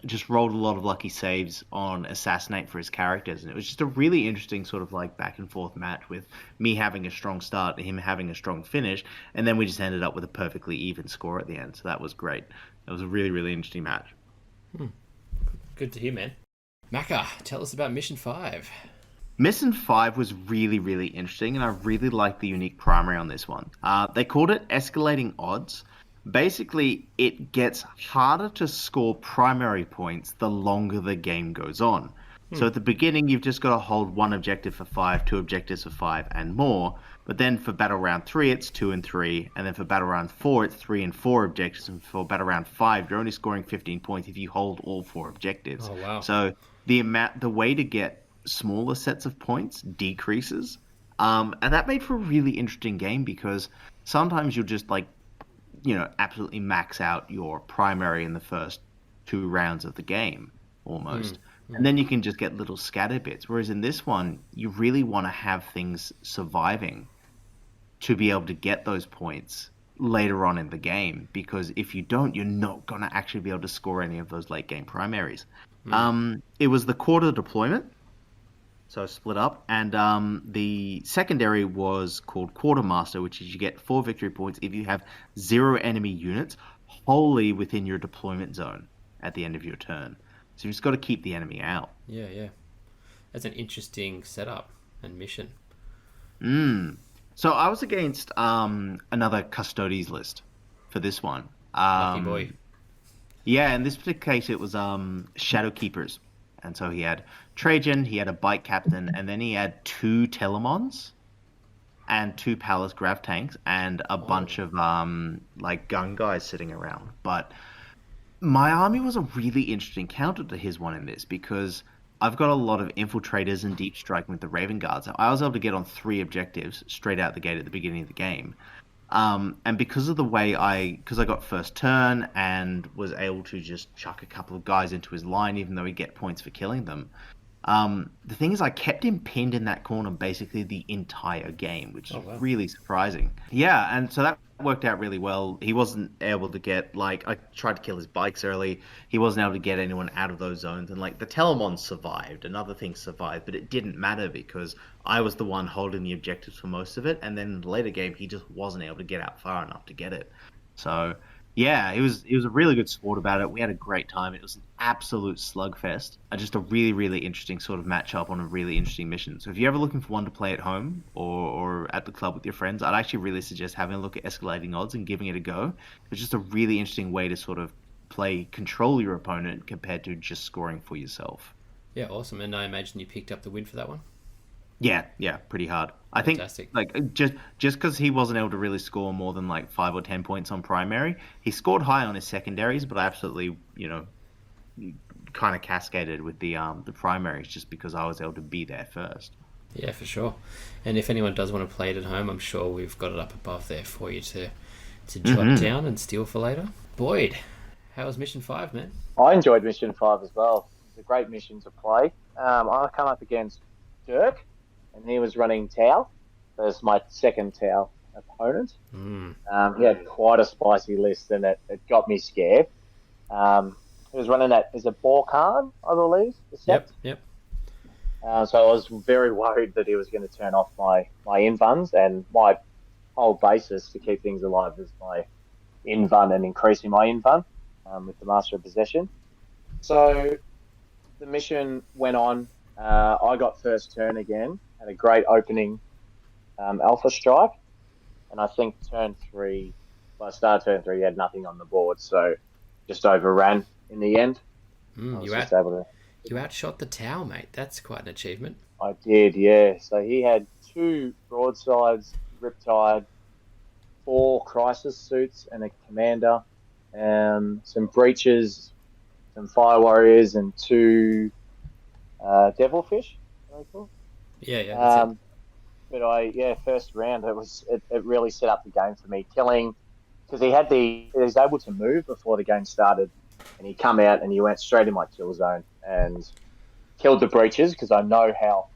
just rolled a lot of lucky saves on assassinate for his characters, and it was just a really interesting sort of like back and forth match with me having a strong start and him having a strong finish, and then we just ended up with a perfectly even score at the end. So that was great. It was a really interesting match. Good to hear, man. Macca, tell us about Mission 5. Mission 5 was really, really interesting, and I really liked the unique primary on this one. They called it Escalating Odds. Basically, it gets harder to score primary points the longer the game goes on. So at the beginning, you've just got to hold one objective for 5, two objectives for 5, and more. But then for Battle Round 3, it's 2 and 3. And then for Battle Round 4, it's 3 and 4 objectives. And for Battle Round 5, you're only scoring 15 points if you hold all 4 objectives. Oh, wow. So the way to get smaller sets of points decreases. And that made for a really interesting game because sometimes you'll just absolutely max out your primary in the first 2 rounds of the game almost. And then you can just get little scatter bits. Whereas in this one, you really want to have things surviving to be able to get those points later on in the game. Because if you don't, you're not going to actually be able to score any of those late game primaries. It was the quarter deployment. So split up. And the secondary was called Quartermaster, which is you get 4 victory points if you have 0 enemy units wholly within your deployment zone at the end of your turn. So you've just got to keep the enemy out. Yeah. That's an interesting setup and mission. So I was against another Custodes list for this one. Lucky boy. Yeah, in this particular case, it was Shadow Keepers. And so he had Trajan, he had a Bike Captain, and then he had 2 Telemons and 2 Palace Grav Tanks and a bunch of gun guys sitting around. But my army was a really interesting counter to his one in this because I've got a lot of infiltrators and deep striking with the Raven Guards. I was able to get on 3 objectives straight out the gate at the beginning of the game. And because of the way because I got first turn and was able to just chuck a couple of guys into his line, even though he'd get points for killing them. The thing is, I kept him pinned in that corner basically the entire game, which is really surprising. Yeah, and so that worked out really well. He wasn't able to get, I tried to kill his bikes early. He wasn't able to get anyone out of those zones. And, the Telemon survived and other things survived, but it didn't matter because I was the one holding the objectives for most of it. And then in the later game, he just wasn't able to get out far enough to get it. So yeah, it was a really good sport about it. We had a great time. It was an absolute slugfest. Just a really, really interesting sort of matchup on a really interesting mission. So if you're ever looking for one to play at home or at the club with your friends, I'd actually really suggest having a look at Escalating Odds and giving it a go. It's just a really interesting way to sort of control your opponent compared to just scoring for yourself. Yeah, awesome. And I imagine you picked up the win for that one? Yeah, pretty hard. I think just because he wasn't able to really score more than 5 or 10 points on primary, he scored high on his secondaries, but I absolutely, kind of cascaded with the primaries just because I was able to be there first. Yeah, for sure. And if anyone does want to play it at home, I'm sure we've got it up above there for you to jot down and steal for later. Boyd, how was Mission 5, man? I enjoyed Mission 5 as well. It's a great mission to play. I come up against Dirk, and he was running Tau as my second Tau opponent. He had quite a spicy list, and it got me scared. He was running that, is it Borkhan, I believe? Yep. So I was very worried that he was going to turn off my invuns, and my whole basis to keep things alive is my invun and increasing my invun with the Master of Possession. So the mission went on. I got first turn again. Had a great opening alpha strike, and I think turn 3, well, I started turn 3, he had nothing on the board, so just overran in the end. You outshot the Tau, mate. That's quite an achievement. I did, yeah. So he had 2 broadsides, Riptide, 4 crisis suits and a commander, some breaches, some fire warriors, and 2 devilfish. Yeah. But first round it really set up the game for me, killing, because he was able to move before the game started, and he come out and he went straight in my kill zone and killed the breaches because I know how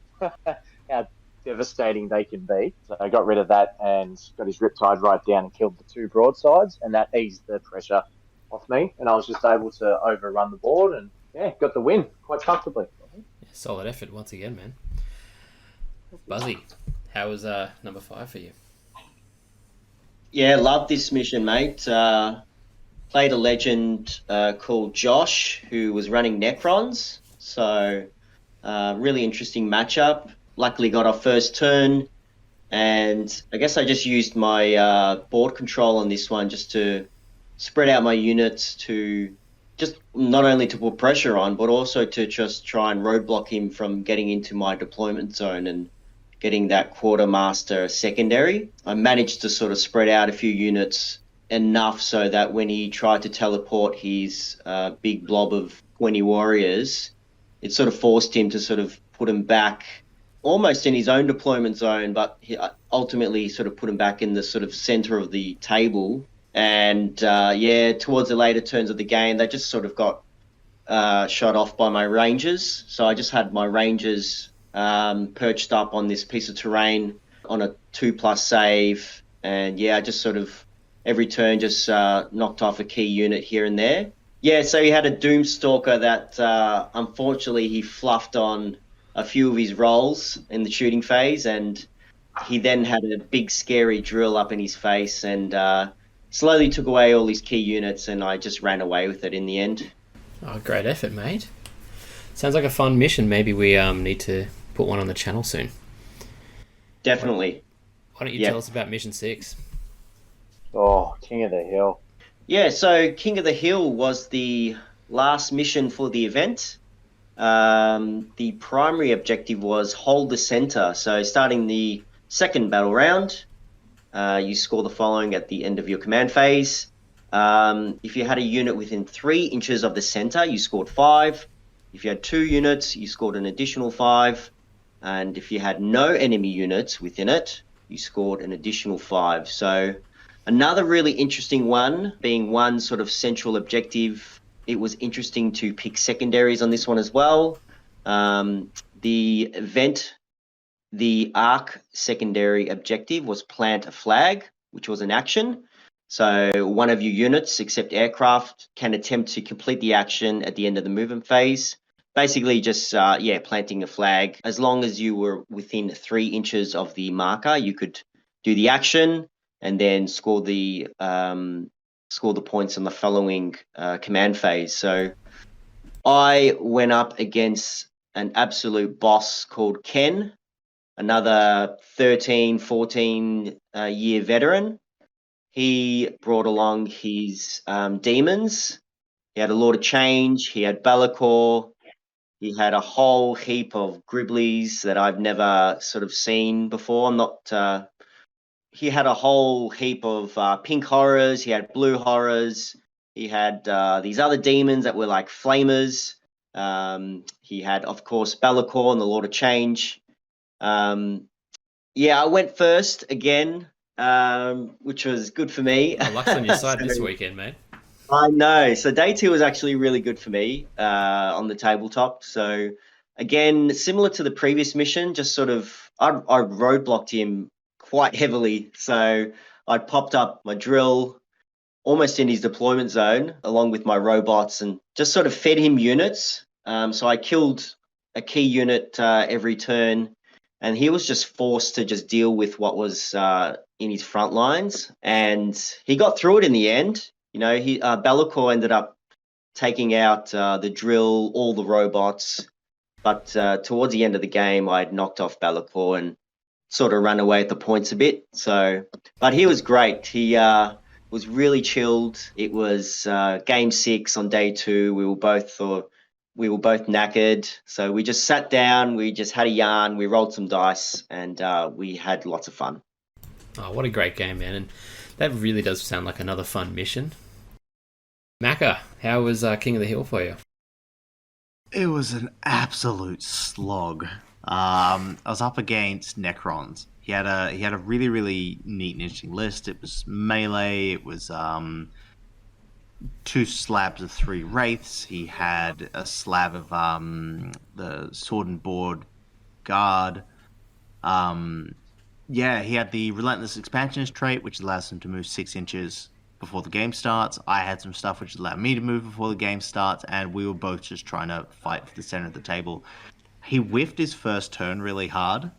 devastating they can be. So I got rid of that and got his Riptide right down and killed the 2 broadsides, and that eased the pressure off me, and I was just able to overrun the board and got the win quite comfortably. Solid effort once again, man. Buzzy, how was number 5 for you? Yeah, loved this mission, mate. Played a legend called Josh, who was running Necrons. So, really interesting matchup. luckily got off first turn, and I guess I just used my board control on this one just to spread out my units to just not only to put pressure on, but also to just try and roadblock him from getting into my deployment zone and getting that quartermaster secondary. I managed to sort of spread out a few units enough so that when he tried to teleport his big blob of 20 warriors, it sort of forced him to sort of put him back almost in his own deployment zone, but he ultimately sort of put him back in the sort of center of the table. And towards the later turns of the game, they just sort of got shot off by my rangers. So I just had my rangers perched up on this piece of terrain on a 2+ save. And I just sort of every turn just knocked off a key unit here and there. Yeah, so he had a Doomstalker that unfortunately he fluffed on a few of his rolls in the shooting phase, and he then had a big scary drill up in his face and slowly took away all his key units, and I just ran away with it in the end. Oh, great effort, mate. Sounds like a fun mission. Maybe we need to put one on the channel soon. Definitely. Why don't you tell us about Mission 6? Oh, King of the Hill. Yeah, so King of the Hill was the last mission for the event. The primary objective was hold the center. So starting the second battle round, you score the following at the end of your command phase. If you had a unit within 3 inches of the center, you scored 5. If you had 2 units, you scored an additional 5. And if you had no enemy units within it, you scored an additional 5. So another really interesting one, being one sort of central objective. It was interesting to pick secondaries on this one as well. The event, the ARC secondary objective was plant a flag, which was an action. So one of your units, except aircraft, can attempt to complete the action at the end of the movement phase. Basically just, planting a flag. As long as you were within 3 inches of the marker, you could do the action and then score the points on the following command phase. So I went up against an absolute boss called Ken, another 13, 14 year veteran. He brought along his demons. He had a Lord of Change. He had Be'lakor. He had a whole heap of Griblies that I've never sort of seen before. He had a whole heap of pink horrors. He had blue horrors. He had these other demons that were like flamers. He had, of course, Be'lakor and the Lord of Change. I went first again, which was good for me. Oh, luck's on your side this weekend, mate. I know. So day 2 was actually really good for me on the tabletop. So again, similar to the previous mission, just sort of I roadblocked him quite heavily. So I popped up my drill almost in his deployment zone along with my robots and just sort of fed him units. So I killed a key unit every turn, and he was just forced to just deal with what was in his front lines, and he got through it in the end. You know, Be'lakor ended up taking out the drill, all the robots, but towards the end of the game, I had knocked off Be'lakor and sort of run away at the points a bit. So, but he was great. He was really chilled. It was game 6 on day 2. We were both knackered. So we just sat down, we just had a yarn, we rolled some dice, and we had lots of fun. Oh, what a great game, man. And that really does sound like another fun mission. Macca, how was King of the Hill for you? It was an absolute slog. I was up against Necrons. He had a really, really neat and interesting list. It was melee. It was 2 slabs of 3 wraiths. He had a slab of the sword and board guard. He had the relentless expansionist trait, which allows him to move 6 inches before the game starts. I had some stuff which allowed me to move before the game starts, and we were both just trying to fight for the center of the table. He whiffed his first turn really hard.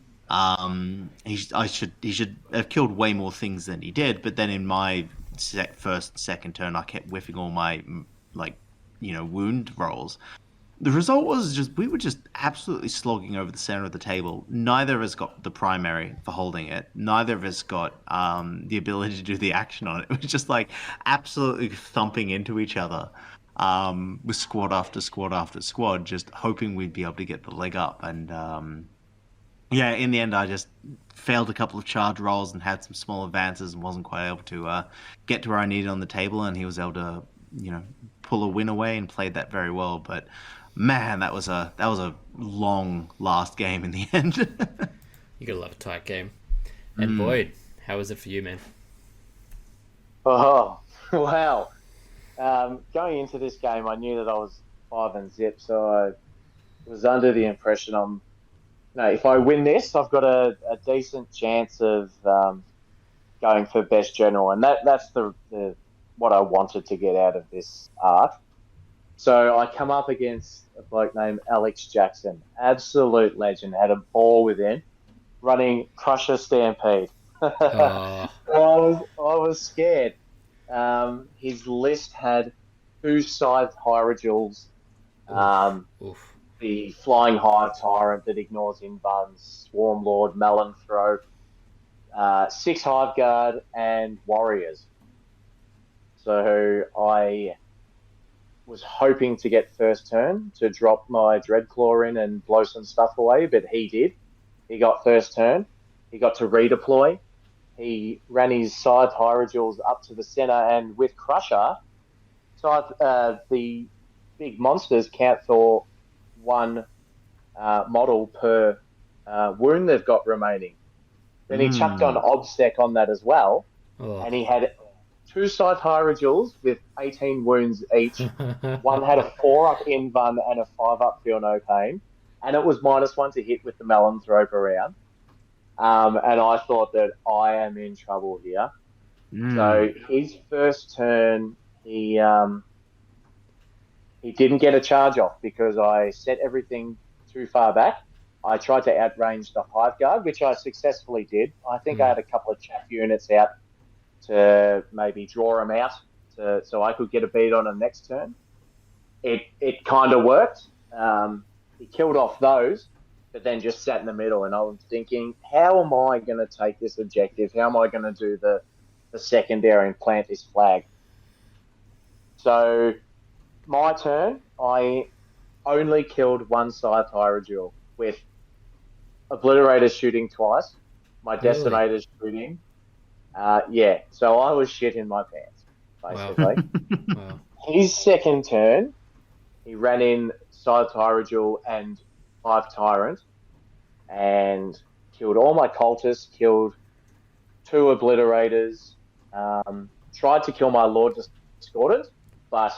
He should have killed way more things than he did, but then in my second turn, I kept whiffing all my wound rolls. The result was just we were just absolutely slogging over the center of the table. Neither of us got the primary for holding it. Neither of us got the ability to do the action on it. It was just like absolutely thumping into each other with squad after squad after squad, just hoping we'd be able to get the leg up. And yeah, in the end, I just failed a couple of charge rolls and had some small advances and wasn't quite able to get to where I needed on the table. And he was able to, pull a win away and played that very well. But man, that was a long last game in the end. You gotta love a tight game. And Boyd, how was it for you, man? Oh, wow. Going into this game, I knew that I was 5-0, so I was under the impression if I win this, I've got a decent chance of going for best general, and that's the what I wanted to get out of this arc. So I come up against a bloke named Alex Jackson, absolute legend, had a ball with him, running Crusher Stampede. I was scared. His list had 2 Scythe Hierodules, the Flying Hive Tyrant that ignores inbuns, Swarm Lord, Malanthrope, 6 Hive Guard, and Warriors. So I was hoping to get first turn to drop my Dreadclaw in and blow some stuff away, but he did. He got first turn. He got to redeploy. He ran his Scythe Hierodules up to the center, and with Crusher, the big monsters count for 1 model per wound they've got remaining. Then he chucked on Obsec on that as well, and he had 2 Scythe Hierodules with 18 wounds each. One had a 4-up Invuln and a 5-up Feel No Pain, and it was -1 to hit with the Malanthrope around. And I thought that I am in trouble here. So his first turn, he didn't get a charge off because I set everything too far back. I tried to outrange the Hive Guard, which I successfully did. I think I had a couple of chaff units out to maybe draw him out so I could get a beat on him next turn. It kind of worked. He killed off those, but then just sat in the middle, and I was thinking, how am I going to take this objective? How am I going to do the secondary and plant this flag? So my turn, I only killed 1 Scythe Hierodule with Obliterator shooting twice, my Decimator shooting. So I was shit in my pants, basically. Wow. His second turn, he ran in Scythe Hierodule and 5 Tyrant and killed all my cultists, killed 2 Obliterators, tried to kill my Lord Discordant, but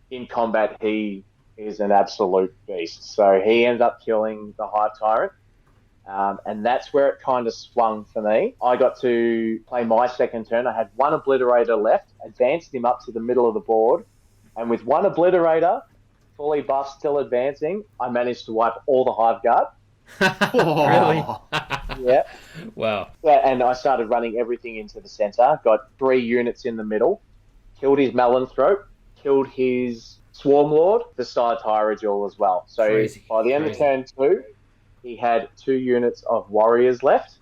in combat he is an absolute beast. So he ended up killing the Hive Tyrant. And that's where it kind of swung for me. I got to play my second turn. I had 1 Obliterator left, advanced him up to the middle of the board, and with 1 Obliterator, fully buffed, still advancing, I managed to wipe all the Hive Guard. Really? Yeah. Wow. Yeah, and I started running everything into the center, got 3 units in the middle, killed his Malanthrope, killed his Swarm Lord, the Scythe Hierodule as well. So Crazy. By the end of turn 2, he had 2 units of Warriors left,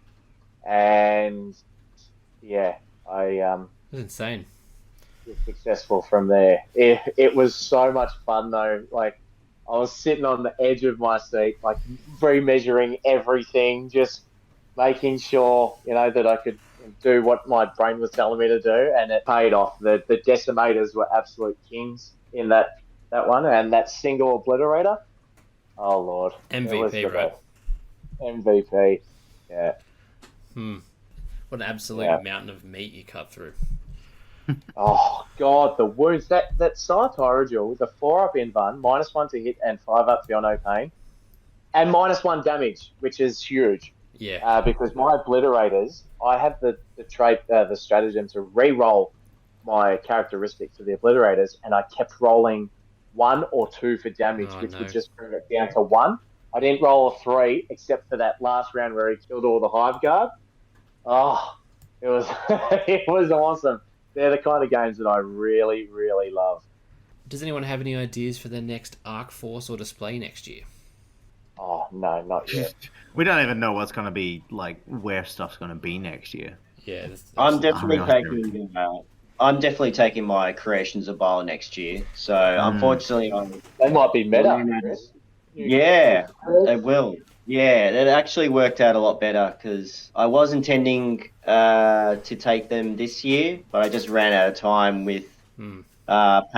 and I That's insane. was successful from there. It was so much fun though. Like, I was sitting on the edge of my seat, like remeasuring everything, just making sure that I could do what my brain was telling me to do, and it paid off. The Decimators were absolute kings in that one, and that single Obliterator. Oh Lord, MVP, right? MVP, yeah. What an absolute mountain of meat you cut through. Oh God, the wounds. That Scythe Hierodule with a 4-up Invuln, -1 to hit and 5-up Feel No Pain, and -1 damage, which is huge. Yeah. Because my Obliterators, I have the trait, the stratagem to re-roll my characteristic for the Obliterators, and I kept rolling 1 or 2 for damage, which would just bring it down to 1. I didn't roll a 3, except for that last round where he killed all the Hive Guard. Oh, it was it was awesome. They're the kind of games that I really, really love. Does anyone have any ideas for their next Arc Force or display next year? Oh no, not yet. We don't even know what's going to be like where stuff's going to be next year. Yeah, I'm I'm definitely taking my Creations of Bile next year. So unfortunately, They might be meta. Chris. yeah, it will. Yeah, it actually worked out a lot better because I was intending to take them this year, but I just ran out of time with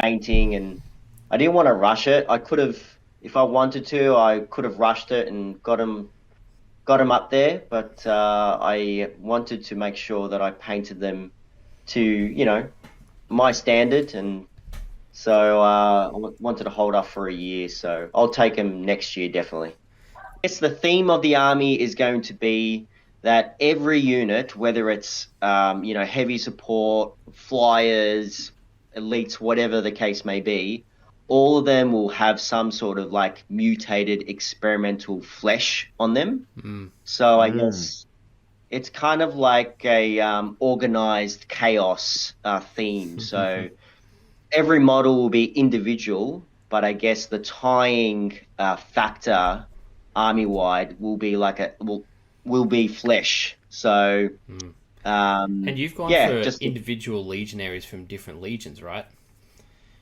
painting, and I didn't want to rush it. I could have, if I wanted to, I could have rushed it and got them up there, but I wanted to make sure that I painted them to, my standard, and so I wanted to hold off for a year. So I'll take them next year, definitely. I guess the theme of the army is going to be that every unit, whether it's heavy support, flyers, elites, whatever the case may be, all of them will have some sort of like mutated experimental flesh on them. So I guess it's kind of like a organized chaos theme. So every model will be individual, but I guess the tying factor army-wide will be like will be flesh. So and you've gone for just individual legionaries from different legions, right?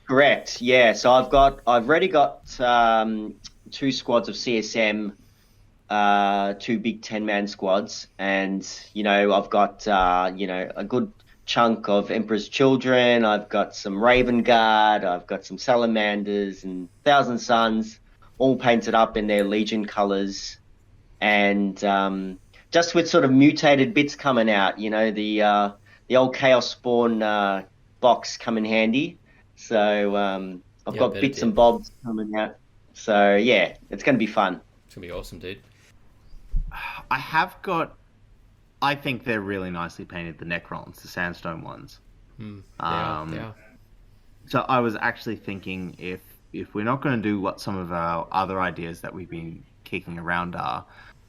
Correct. Yeah. So I've already got 2 squads of CSM, 2 big 10-man squads, and I've got a good chunk of Emperor's Children. I've got some Raven Guard. I've got some Salamanders and Thousand Suns, all painted up in their Legion colors, and just with sort of mutated bits coming out. The old Chaos Spawn box come in handy. So I've got bits and bobs coming out. So yeah, it's going to be fun. It's going to be awesome, dude. I think they're really nicely painted, the Necrons, the sandstone ones. They are. So I was actually thinking if we're not going to do what some of our other ideas that we've been kicking around are,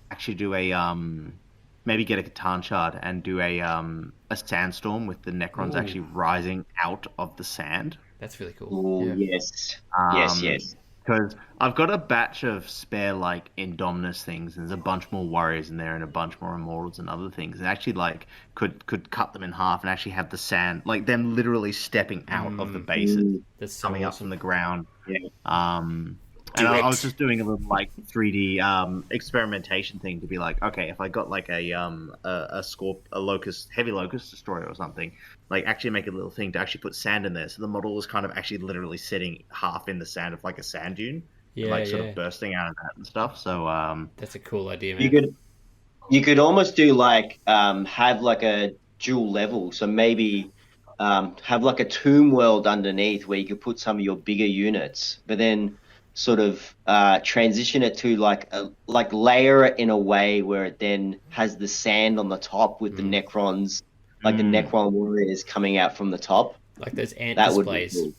actually do a maybe get a Catan shard and do a sandstorm with the Necrons actually rising out of the sand. That's really cool. Ooh, yes. Yes. Because I've got a batch of spare like Indominus things, and there's a bunch more warriors in there and a bunch more immortals and other things. And actually like could cut them in half and actually have the sand, like them literally stepping out of the bases, That's so coming up awesome. from the ground. Yeah. And I was just doing a little like 3D experimentation thing to be like, okay, if I got like a heavy locust destroyer or something, like actually make a little thing to actually put sand in there, so the model was kind of actually literally sitting half in the sand of like a sand dune, sort of bursting out of that and stuff. So that's a cool idea, man. You could almost do like have like a dual level, so maybe have like a tomb world underneath where you could put some of your bigger units, but then sort of transition it to like layer it in a way where it then has the sand on the top with the Necrons, like the Necron warriors coming out from the top. Like those ant That displays. would be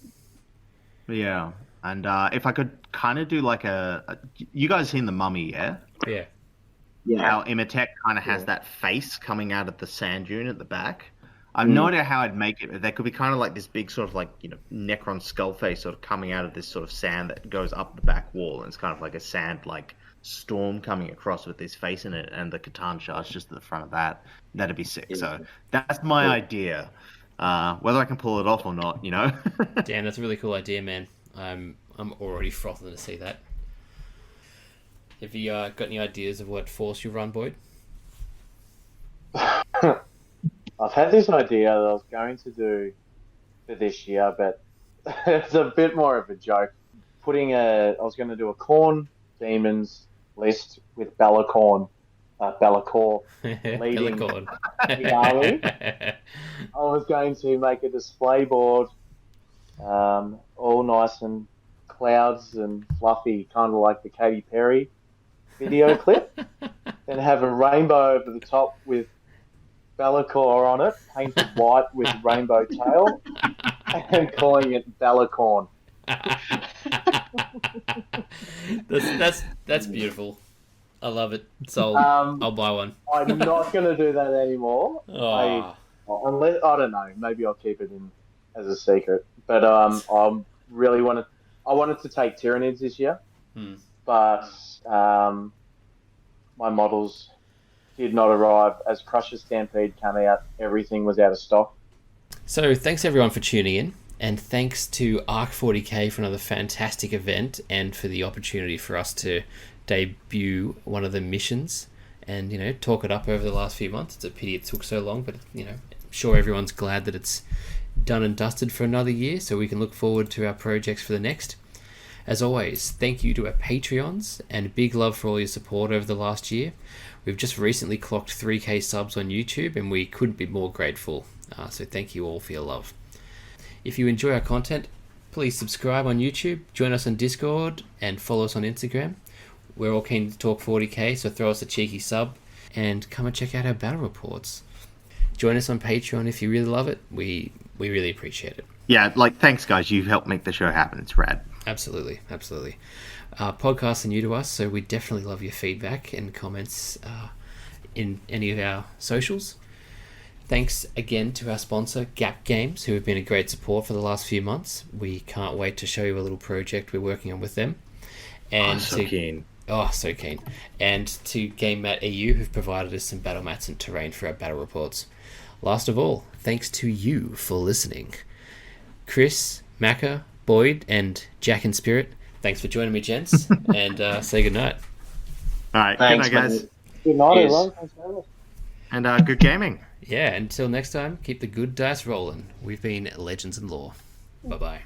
cool. yeah, and if I could kind of do like you guys seen the Mummy, yeah? Yeah. How Imhotep kind of has that face coming out of the sand dune at the back. I have no idea how I'd make it. That could be kind of like this big sort of like, Necron skull face sort of coming out of this sort of sand that goes up the back wall. And it's kind of like a sand like storm coming across with his face in it, and the Catan shards just at the front of that. That'd be sick. So that's my idea. Whether I can pull it off or not, Damn, that's a really cool idea, man. I'm already frothing to see that. Have you got any ideas of what force you run, Boyd? I've had this idea that I was going to do for this year, but it's a bit more of a joke. I was going to do a Khorne Demons list with Be'lakor leading the army. I was going to make a display board, all nice and clouds and fluffy, kind of like the Katy Perry video clip, and have a rainbow over the top with Be'lakor on it, painted white with rainbow tail, and calling it Be'lakor. That's beautiful. I love it. So I'll buy one. I'm not going to do that anymore. Oh. Unless, I don't know, maybe I'll keep it in as a secret. But I'm really wanted. I wanted to take Tyranids this year, but my models did not arrive. As Crusher Stampede came out, everything was out of stock. So thanks everyone for tuning in, and thanks to Arc 40K for another fantastic event and for the opportunity for us to debut one of the missions and, you know, talk it up over the last few months. It's a pity it took so long, but, you know, I'm sure everyone's glad that it's done and dusted for another year, so we can look forward to our projects for the next. As always, thank you to our Patreons, and big love for all your support over the last year. We've just recently clocked 3K subs on YouTube, and we couldn't be more grateful. So thank you all for your love. If you enjoy our content, please subscribe on YouTube, join us on Discord, and follow us on Instagram. We're all keen to talk 40K, so throw us a cheeky sub, and come and check out our battle reports. Join us on Patreon if you really love it. We really appreciate it. Yeah, thanks guys. You've helped make the show happen. It's rad. Absolutely. Podcasts are new to us, so we definitely love your feedback and comments in any of our socials. Thanks again to our sponsor, Gap Games, who have been a great support for the last few months. We can't wait to show you a little project we're working on with them. And so keen. Oh, so keen. And to Game Mat EU, who've provided us some battle mats and terrain for our battle reports. Last of all, thanks to you for listening. Chris, Macca, Boyd, and Jack in Spirit, thanks for joining me, gents, and say goodnight. All right, Thanks, good night, guys. mate. Good night, Cheers. everyone. Thanks for having us. And good gaming. Yeah, until next time, keep the good dice rolling. We've been Legends and Lore. Bye-bye.